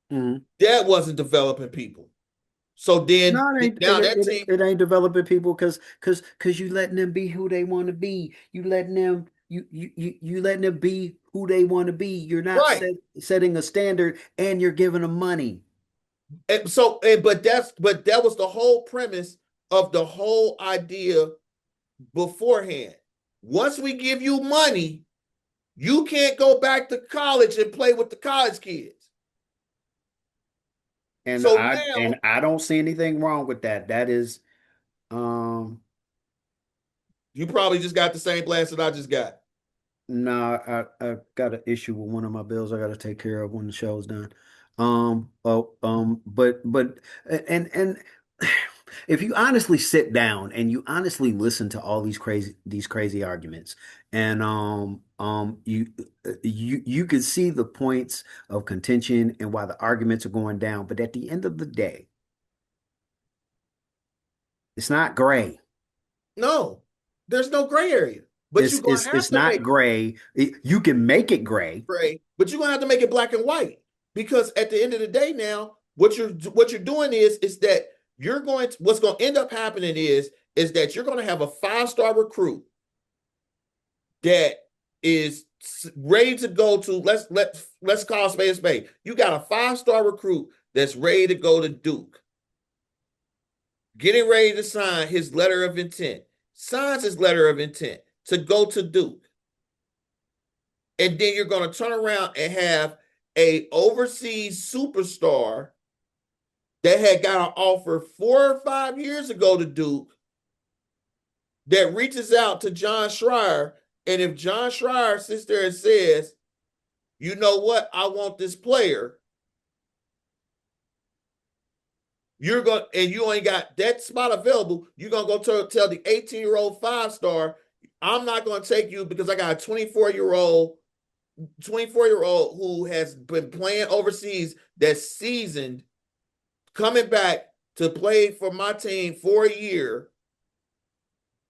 S1: Hmm.
S2: That wasn't developing people. So then
S1: No, it ain't.
S2: now that team,
S1: It ain't developing people because you letting them be who they want to be. You letting them be who they want to be. You're not
S2: right.
S1: setting a standard, and you're giving them money.
S2: But that was the whole premise of the whole idea beforehand. Once we give you money, you can't go back to college and play with the college kids.
S1: And
S2: So
S1: I and
S2: now
S1: I don't see anything wrong with that. That is, um,
S2: you probably just got the same blast that I just got.
S1: no, I got an issue with one of my bills I got to take care of when the show's done. But and if you honestly sit down and you honestly listen to all these crazy arguments, and you can see the points of contention and why the arguments are going down. But at the end of the day, it's not gray.
S2: No, there's no gray area. But
S1: It's
S2: you're gonna
S1: it's
S2: have
S1: it's
S2: to
S1: not
S2: make
S1: gray. You can make it gray.
S2: gray, but you're gonna have to make it black and white. Because at the end of the day now, what you're doing is that you're going to what's gonna end up happening is that you're gonna have a 5-star recruit that is ready to go to let's call spade a spade. You got a 5-star recruit that's ready to go to Duke, getting ready to sign his letter of intent, signs his letter of intent to go to Duke, and then you're going to turn around and have a overseas superstar that had got an offer 4 or 5 years ago to Duke that reaches out to John Schreier, and if John Schreier sits there and says, you know what, I want this player, you're going and you ain't got that spot available. You're gonna go tell the 18-year-old 5 star, I'm not gonna take you because I got a 24-year-old who has been playing overseas that's seasoned, coming back to play for my team for a year.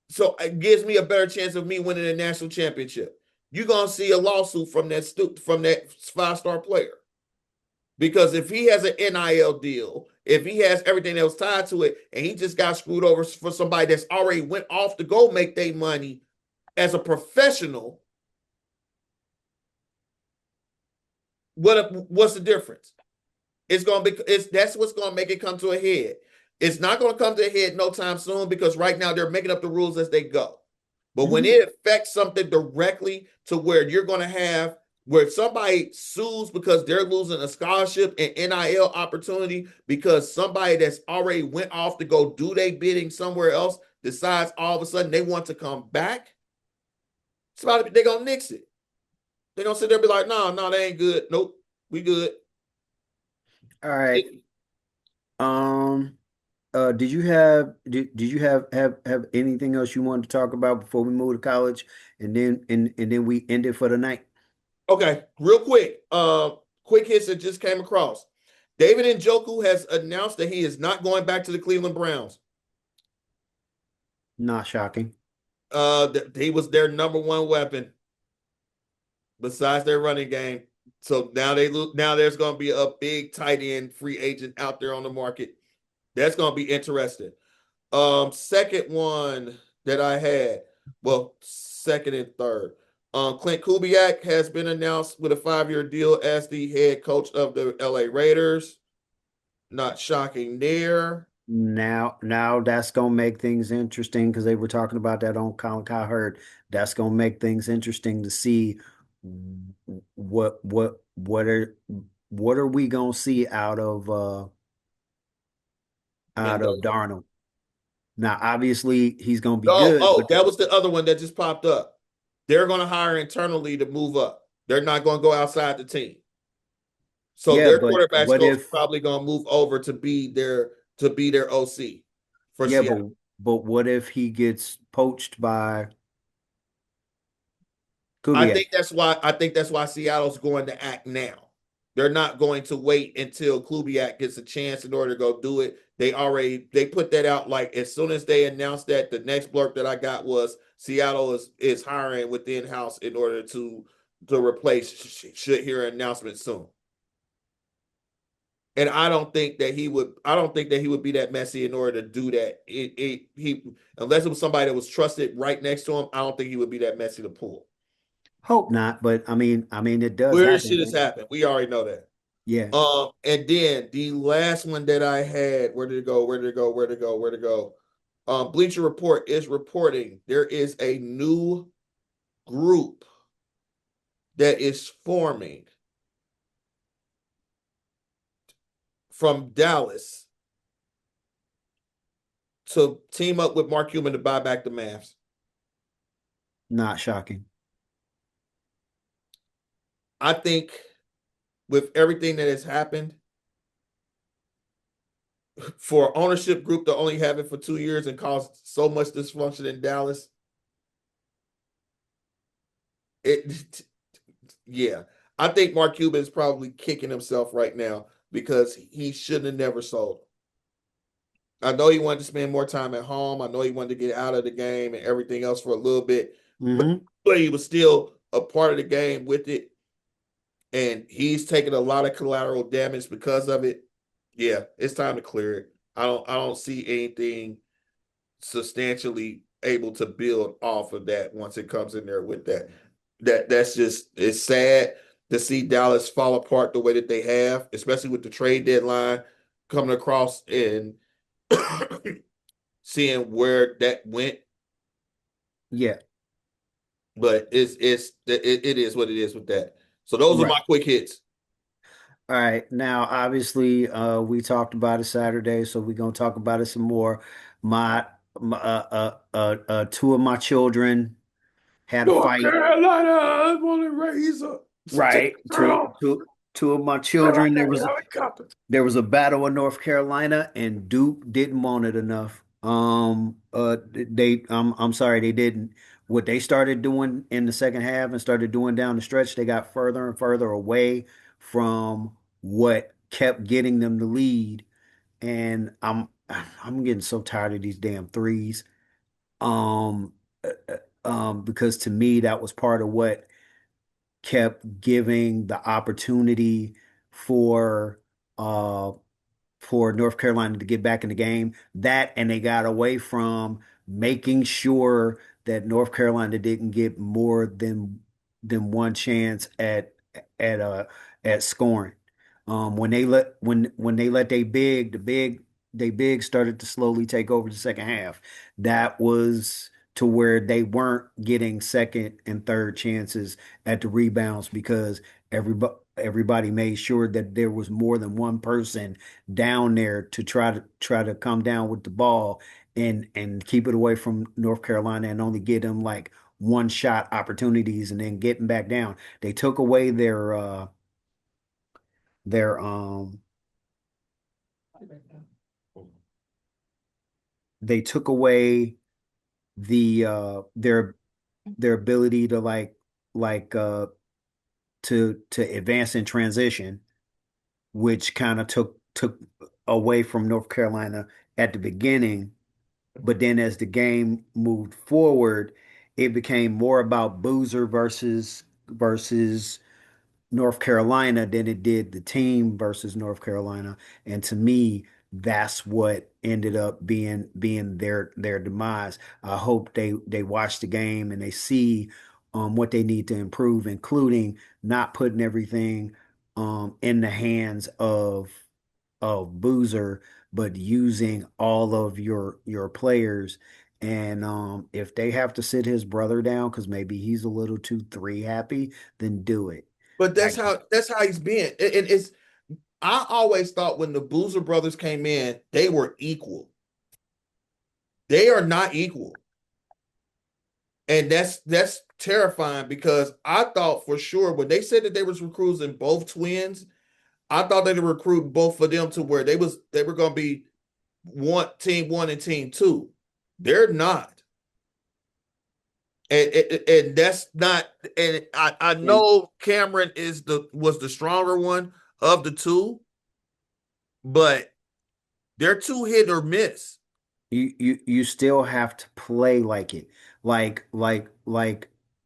S2: So it gives me a better chance of me winning a national championship. You're gonna see a lawsuit from that 5 star player. Because if he has an NIL deal, if he has everything that was tied to it, and he just got screwed over for somebody that's already went off to go make their money as a professional, what's the difference? That's what's gonna make it come to a head. It's not gonna come to a head no time soon because right now they're making up the rules as they go. But when
S1: Mhm.
S2: it affects something directly to where you're going to have where somebody sues because they're losing a scholarship and NIL opportunity because somebody that's already went off to go do their bidding somewhere else decides all of a sudden they want to come back, they're going to nix it. They're going to sit there and be like, no, they ain't good. Nope, we good.
S1: All right.
S2: It,
S1: Um, did you have anything else you wanted to talk about before we move to college, and then we end it for the night?
S2: okay, real quick. Quick hits that just came across. David Njoku has announced that he is not going back to the Cleveland Browns.
S1: Not shocking.
S2: He was their number one weapon besides their running game. So now they look. Now there's going to be a big tight end free agent out there on the market. That's going to be interesting. Second one that I had, well, second and third. Clint Kubiak has been announced with a 5-year deal as the head coach of the LA Raiders. Not shocking there.
S1: Now that's gonna make things interesting because they were talking about that on Colin Cowherd. That's gonna make things interesting to see what are we gonna see out
S2: And
S1: of Darnold. Now, obviously, he's gonna be
S2: oh,
S1: good,
S2: oh,
S1: but
S2: that was the other one that just popped up. They're going to hire internally to move up. They're not going to go outside the team. So
S1: yeah,
S2: their
S1: but
S2: quarterbacks
S1: what
S2: coach is
S1: if
S2: probably going to move over to be their OC for
S1: yeah,
S2: Seattle.
S1: but what if he gets poached by
S2: I
S1: Kubiak?
S2: think that's why Seattle's going to act now. They're not going to wait until Kubiak gets a chance in order to go do it. They put that out like as soon as they announced that. The next blurb that I got was Seattle is hiring within house in order to replace. Should hear an announcement soon. And I don't think that he would. I don't think that he would be that messy in order to do that. He unless it was somebody that was trusted right next to him. I don't think he would be that messy to pull.
S1: Hope not, but I mean, it does
S2: Weird
S1: happen,
S2: shit has
S1: man.
S2: happened. We already know that.
S1: Yeah,
S2: And then the last one that I had, where did it go? Where did it go? Where did it go? Where did it go? Bleacher Report is reporting there is a new group that is forming from Dallas to team up with Mark Cuban to buy back the Mavs.
S1: not shocking.
S2: I think with everything that has happened, for ownership group to only have it for 2 years and cause so much dysfunction in Dallas, it yeah. I think Mark Cuban is probably kicking himself right now because he shouldn't have never sold. I know he wanted to spend more time at home. I know he wanted to get out of the game and everything else for a little bit, but,
S1: Hmm.
S2: but he was still a part of the game with it. And he's taking a lot of collateral damage because of it. Yeah, it's time to clear it. I don't see anything substantially able to build off of that once it comes in there with that. That's just it's sad to see Dallas fall apart the way that they have, especially with the trade deadline coming across and seeing where that went.
S1: Yeah,
S2: But it is what it is with that. So those are
S1: right.
S2: my quick hits.
S1: All right. Now, obviously, we talked about it Saturday, so we're gonna talk about it some more. My two of my children had a
S2: North
S1: fight.
S2: Carolina, I'm only razor.
S1: Right. Two,
S2: Girl.
S1: two. two of my
S2: All right,
S1: children.
S2: that helicopter.
S1: There was a battle in North Carolina, and Duke didn't want it enough. I'm sorry, they didn't. What they started doing in the second half and started doing down the stretch, they got further and further away from what kept getting them the lead. And I'm getting so tired of these damn threes. Um, because to me, that was part of what kept giving the opportunity for uh North Carolina to get back in the game. That and they got away from making sure that North Carolina didn't get more than one chance at uh at scoring. When they let they big started to slowly take over the second half. That was to where they weren't getting second and third chances at the rebounds because everybody made sure that there was more than one person down there to try to come down with the ball and keep it away from North Carolina and only get them like one shot opportunities and then getting back down. They took away their they took away their ability to like to advance in transition, which kind of took away from North Carolina at the beginning. But then as the game moved forward, it became more about Boozer versus North Carolina than it did the team versus North Carolina. And to me, that's what ended up being their demise. I hope they watch the game and they see what they need to improve, including not putting everything in the hands of Boozer, but using all of your players. And if they have to sit his brother down because maybe he's a little too three happy, then do it.
S2: But
S1: Like,
S2: that's how he's been. And it's I always thought when the Boozer brothers came in, they were equal. They are not equal. And that's terrifying because I thought for sure when they said that they was recruiting both twins, I thought they were recruiting both of them to where they were gonna be team 1 and team 2. They're not. And that's not and I
S1: and
S2: know Cameron was the stronger one of the two, but they're too hit or miss.
S1: you still have to play like it. Like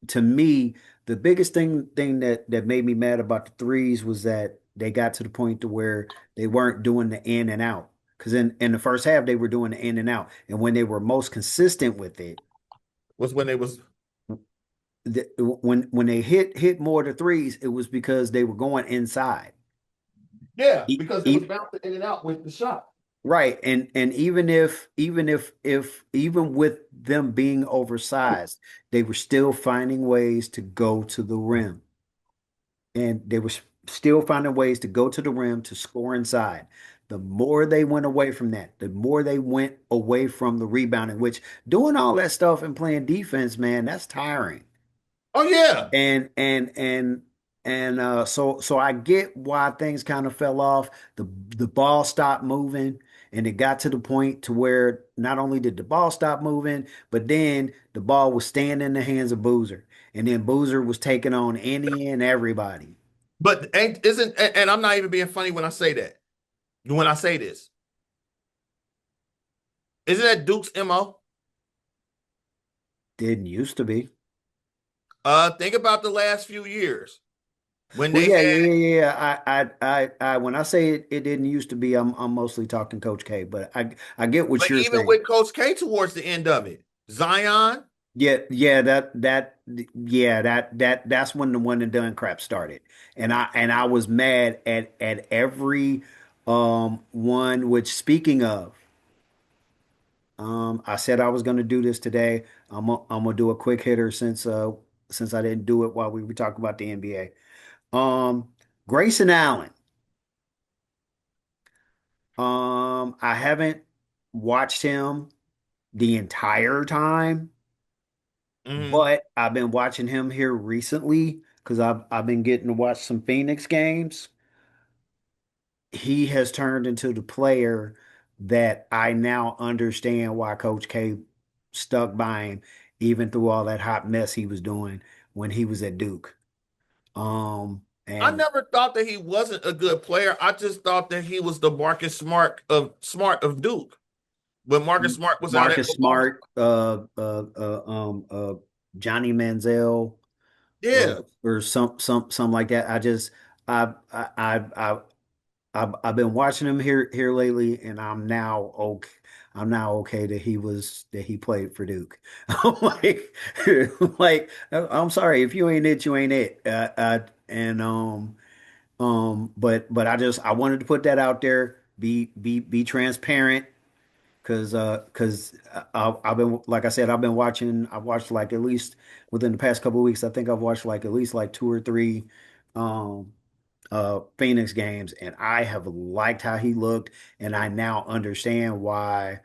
S1: to me, the biggest thing that made me mad about the threes was that they got to the point to where they weren't doing the in and out. Because in the first half they were doing the in and out. And when they were most consistent with it,
S2: Was when they was
S1: when they hit more of the threes, it was because they were going inside.
S2: yeah,
S1: E-
S2: because it was
S1: e-
S2: bouncing in and out with the shot.
S1: Right. And even with them being oversized, they were still finding ways to go to the rim. And they were still finding ways to go to the rim to score inside. The more they went away from that, the more they went away from the rebounding, which doing all that stuff and playing defense, man, that's tiring.
S2: Oh yeah.
S1: And and and so I get why things kind of fell off. The ball stopped moving, and it got to the point to where not only did the ball stop moving, but then the ball was staying in the hands of Boozer, and then Boozer was taking on any and everybody.
S2: But ain't isn't and I'm not even being funny when I say that. When I say this. Isn't that Duke's MO?
S1: Didn't used to be.
S2: Think about the last few years when
S1: Well,
S2: they
S1: yeah,
S2: had
S1: yeah, yeah, yeah. When I say it didn't used to be, I'm mostly talking Coach K, but I get what
S2: but
S1: you're
S2: even
S1: saying.
S2: with Coach K towards the end of it. Zion.
S1: Yeah, that's when the one and done crap started. And I was mad at every one, which speaking of, I said I was gonna do this today. I'm gonna do a quick hitter since I didn't do it while we were talking about the NBA. Grayson Allen. I haven't watched him the entire time.
S2: Mhm.
S1: But I've been watching him here recently because I've been getting to watch some Phoenix games. he has turned into the player that I now understand why Coach K stuck by him even through all that hot mess he was doing when he was at Duke.
S2: I
S1: And
S2: never thought that he wasn't a good player. I just thought that he was the Marcus Smart of Duke. When Marcus Smart was out at
S1: Marcus
S2: Oklahoma.
S1: Smart, Johnny Manziel,
S2: Yeah,
S1: or something like that. I've been watching him here lately, and I'm now okay. I'm now okay that he played for Duke. I'm like I'm sorry if you ain't it, you ain't it. And but I wanted to put that out there. Be transparent. I've been, like I said, I've watched like at least within the past couple of weeks, I think I've watched like at least like two or three um Phoenix games, and I have liked how he looked, and I now understand why.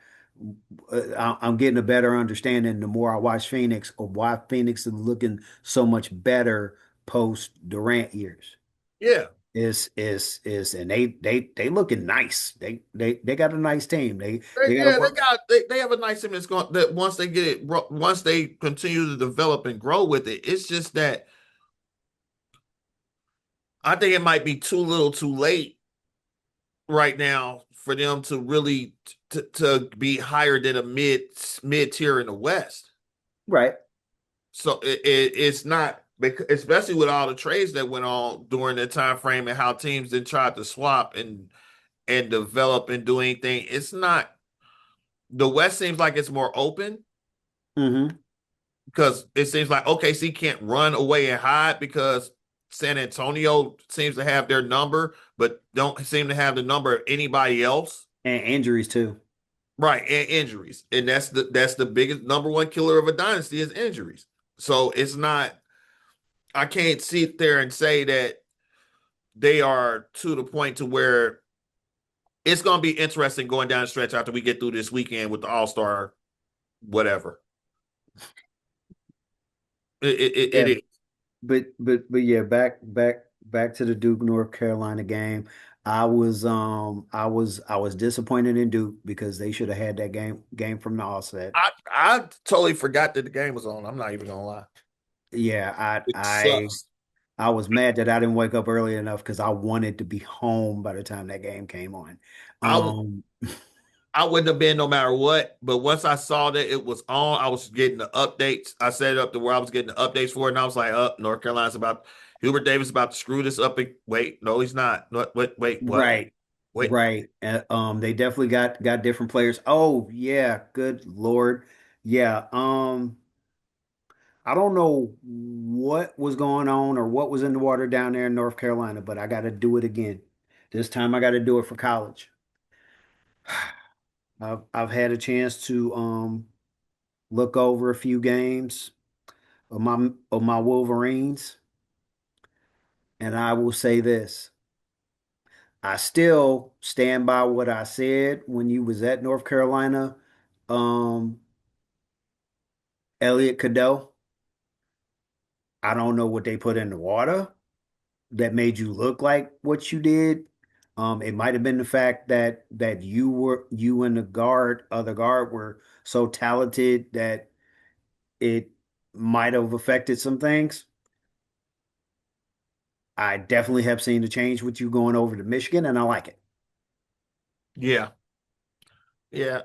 S1: I'm getting a better understanding the more I watch Phoenix of why Phoenix is looking so much better post Durant years.
S2: yeah.
S1: Is and they looking nice. They got a nice team. They got to
S2: Yeah, they
S1: work.
S2: got they have a nice team that's going that once they get it once they continue to develop and grow with it. It's just that I think it might be too little too late right now for them to really to be higher than a mid tier in the West.
S1: Right.
S2: So it's not because especially with all the trades that went on during that time frame and how teams then tried to swap and develop and do anything. It's not the West seems like it's more open
S1: Hmm.
S2: because it seems like OKC can't run away and hide because San Antonio seems to have their number, but don't seem to have the number of anybody else.
S1: And injuries too.
S2: Right, and injuries. And that's the biggest number one killer of a dynasty is injuries. So it's not I can't sit there and say that they are to the point to where it's going to be interesting going down the stretch after we get through this weekend with the All-Star whatever. It
S1: Yeah,
S2: is.
S1: but yeah, back to the Duke North Carolina game. I was disappointed in Duke because they should have had that game from the offset.
S2: I totally forgot that the game was on. I'm not even gonna lie.
S1: Yeah,
S2: It sucks.
S1: I was mad that I didn't wake up early enough because I wanted to be home by the time that game came on.
S2: I was
S1: Um,
S2: I wouldn't have been no matter what. But once I saw that it was on, I was getting the updates. I set it up to where I was getting the updates for it, and I was like, "Up, North Carolina's about Hubert Davis about to screw this up." Wait, no, he's not. Wait, what?
S1: right,
S2: Wait,
S1: right. They definitely got different players. Oh yeah, good Lord. Yeah. I don't know what was going on or what was in the water down there in North Carolina, but I got to do it again. This time I got to do it for college. I've had a chance to look over a few games of my Wolverines, and I will say this. I still stand by what I said when you was at North Carolina, um, Elliot Cadeau. I don't know what they put in the water that made you look like what you did. It might have been the fact that you and other guard were so talented that it might have affected some things. I definitely have seen the change with you going over to Michigan, and I like it.
S2: yeah, yeah.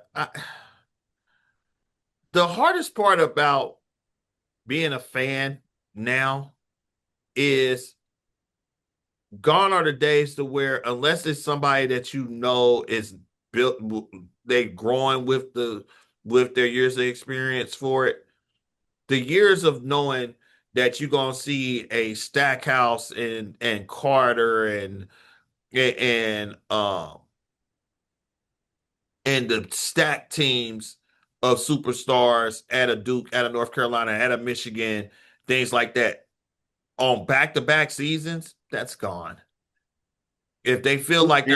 S2: The hardest part about being a fan now is gone are the days to where unless it's somebody that you know is built, they growing with their years of experience for it. The years of knowing that you're gonna see a Stackhouse and Carter and and the stack teams of superstars at a Duke, at a North Carolina, at a Michigan, things like that on back-to-back seasons, that's gone. If they feel like
S1: And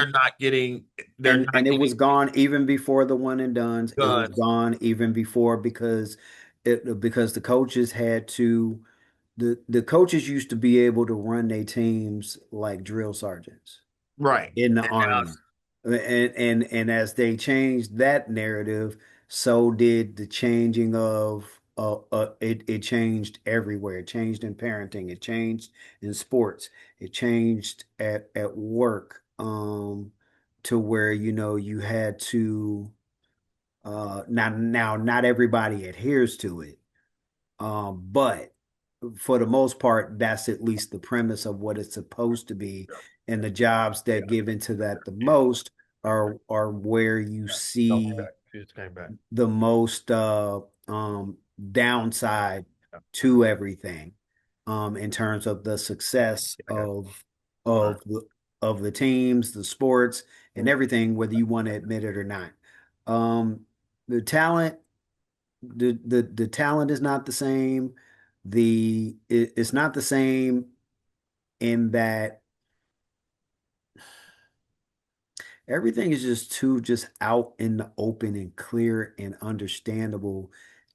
S2: they're not
S1: and it
S2: getting
S1: was gone even before the one and dones. It was
S2: guns.
S1: gone even before because the coaches had to the coaches used to be able to run their teams like drill sergeants.
S2: Right.
S1: in the
S2: And
S1: army.
S2: now
S1: And as they changed that narrative, so did the changing of it changed everywhere. It changed in parenting, it changed in sports, it changed at work, to where you had to now not everybody adheres to it. But for the most part, that's at least the premise of what it's supposed to be. And the jobs
S2: yeah,
S1: that give into that the
S2: yeah,
S1: most are where you
S2: yeah. Don't be
S1: see
S2: back. She just came back.
S1: the most downside to everything, in terms of the success
S2: I got
S1: of the of the teams, the sports, and
S2: you.
S1: everything, whether you want to admit it or not. Um, the talent the talent is not the same. It's not the same in that everything is just out in the open and clear and understandable.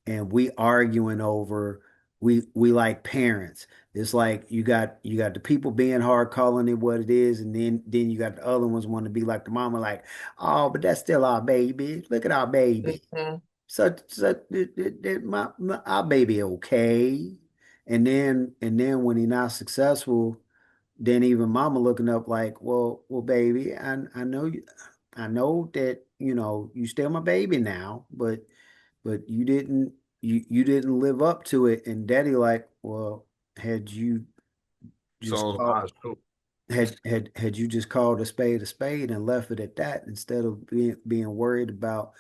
S1: And we arguing over we like parents. It's like you got the people being hard calling it what it is, and then you got the other ones want to be like the mama, like, oh, but that's still our baby. Look at our baby.
S2: Mhm.
S1: Our baby okay. And then when he's not successful, then even mama looking up like, well, baby, I know I know that, you still my baby now, but you didn't live up to it. And daddy like, well, had you just
S2: So
S1: called
S2: I so
S1: had you just called a spade and left it at that, instead of being worried about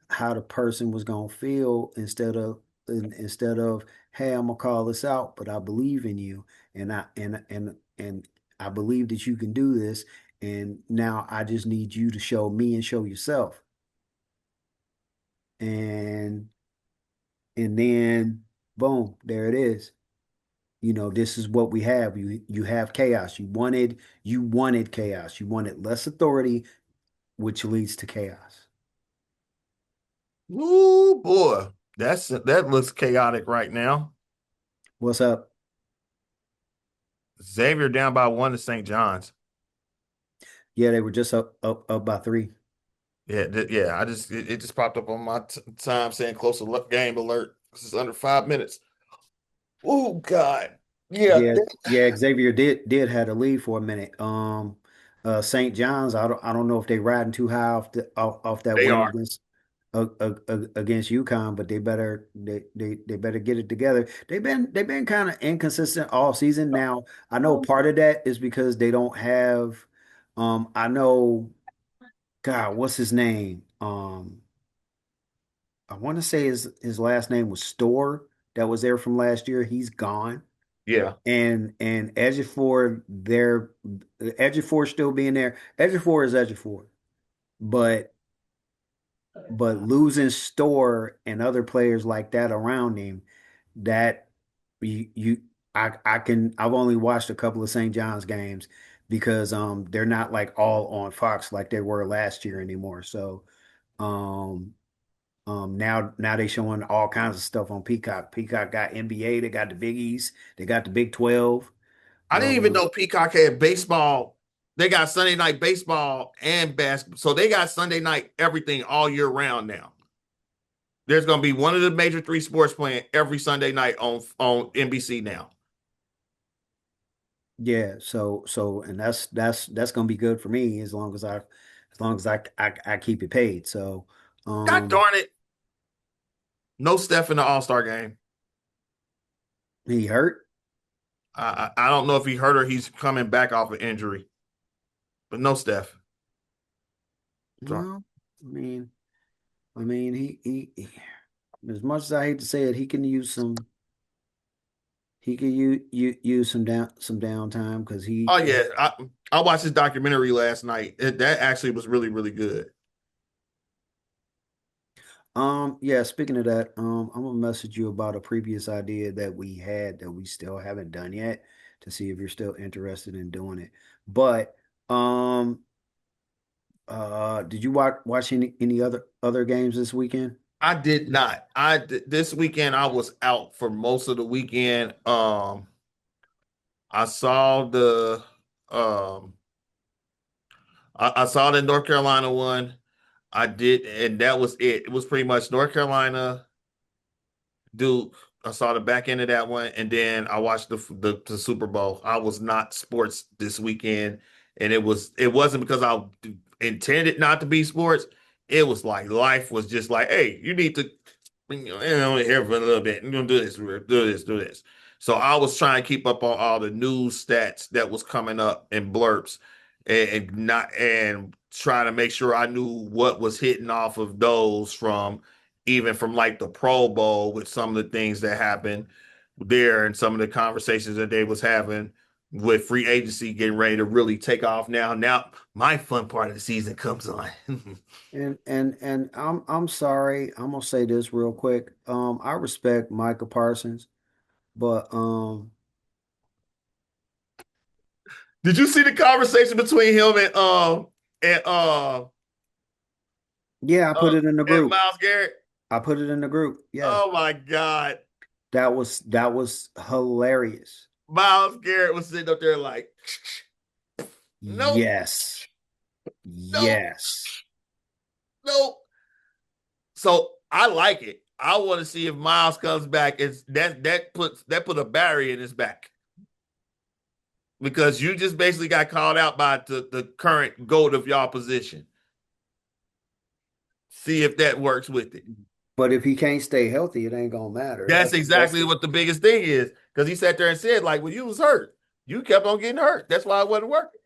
S1: how the person was gonna feel, instead of, hey, I'm gonna call this out, but I believe in you, and I believe that you can do this, and now I just need you to show me and show yourself. And and then boom, there it is. This is what we have. You have chaos. You wanted chaos. You wanted less authority, which leads to chaos.
S2: Ooh boy, that looks chaotic right now.
S1: What's up?
S2: Xavier down by one to St. John's.
S1: Yeah, they were just up by three.
S2: Yeah, yeah. It just popped up on my time saying game alert. This is under 5 minutes. Oh God, yeah,
S1: Yeah, yeah, Xavier did had a lead for a minute. St. John's, I don't know if they riding too high off that
S2: they
S1: win
S2: are.
S1: against UConn, but they better get it together. They've been kind of inconsistent all season. Now, I know part of that is because they don't have I know, God, what's his name? I want to say his last name was Store, that was there from last year. He's gone.
S2: Yeah,
S1: And Ejiofor still being there. Ejiofor is Ejiofor, but losing Store and other players like that around him, that you I've only watched a couple of St. John's games, because they're not like all on Fox like they were last year anymore. So um now they showing all kinds of stuff on Peacock. Peacock got NBA, they got the Big East, they got the Big 12.
S2: I didn't even know Peacock had baseball. They got Sunday night baseball and basketball, so they got Sunday night everything all year round now. There's going to be one of the major three sports playing every Sunday night on NBC now.
S1: Yeah, and that's gonna be good for me, as long as I keep it paid. So
S2: God
S1: um
S2: darn it! No Steph in the All Star game.
S1: he hurt.
S2: I don't know if he hurt or he's coming back off an injury, but no Steph. So
S1: Well, I mean as much as I hate to say it, he can use some downtime, because
S2: oh yeah, I watched his documentary last night. That actually was really really good.
S1: yeah, speaking of that, I'm gonna message you about a previous idea that we had that we still haven't done yet, to see if you're still interested in doing it. But um did you watch any other games this weekend?
S2: I did not. This weekend I was out for most of the weekend. I saw the um I saw the North Carolina one. I did, and that was it. It was pretty much North Carolina, Dude, I saw the back end of that one, and then I watched the Super Bowl. I was not sports this weekend, and it wasn't because I intended not to be sports. It was like life was just like, hey, you need to, here for a little bit. You're gonna do this, do this, do this. So I was trying to keep up on all the news stats that was coming up and blurps, and not and trying to make sure I knew what was hitting off of those from even from like the Pro Bowl with some of the things that happened there and some of the conversations that they was having with free agency getting ready to really take off now. Now my fun part of the season comes on.
S1: And I'm sorry, I'm gonna say this real quick. I respect Micah Parsons, but
S2: Did you see the conversation between him and uh
S1: yeah, I put it in the
S2: and
S1: group.
S2: Miles Garrett?
S1: I put it in the group. Yeah.
S2: Oh my God.
S1: That was hilarious.
S2: Miles Garrett was sitting up there like, nope,
S1: Yes.
S2: nope,
S1: Yes.
S2: nope. So I like it. I want to see if Miles comes back. It's that put a barrier in his back because you just basically got called out by the current goat of y'all position. See if that works with it.
S1: But if he can't stay healthy, it ain't gonna matter.
S2: That's
S1: That's
S2: exactly
S1: the
S2: what the biggest thing is because he sat there and said, like, when you was hurt, you kept on getting hurt. That's why it wasn't working.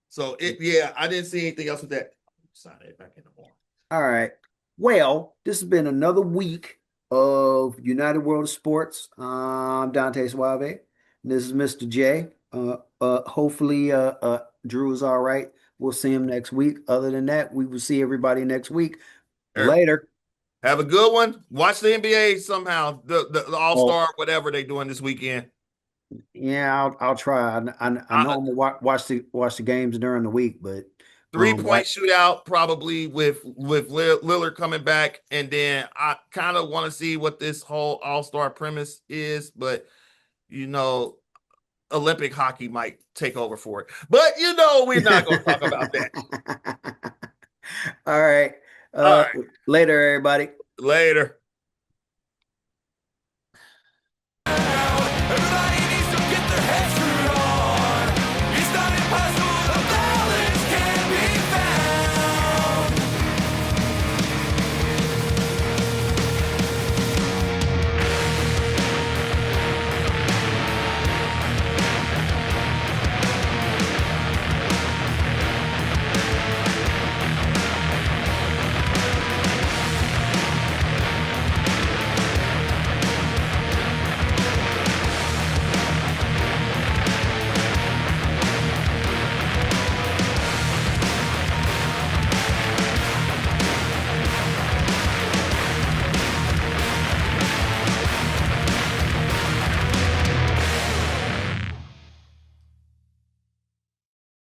S2: So yeah, I didn't see anything else with that. Sign it back in the morning.
S1: All right. Well, this has been another week of United World of Sports. I'm Dante Suave. And this is Mr. J. Hopefully, Drew is all right. We'll see him next week. Other than that, we will see everybody next week.
S2: Sure.
S1: Later.
S2: Have a good one. Watch the NBA somehow. The All
S1: Oh,
S2: Star, whatever they doing this weekend.
S1: yeah, I'll try. I know I'm gonna watch the games during the week, but
S2: 3 point
S1: like
S2: shootout probably with Lillard coming back, and then I kind of want to see what this whole All Star premise is, but you know, Olympic hockey might take over for it. But we're not going to talk about that.
S1: all right.
S2: All
S1: Uh,
S2: right,
S1: Later, everybody.
S2: later.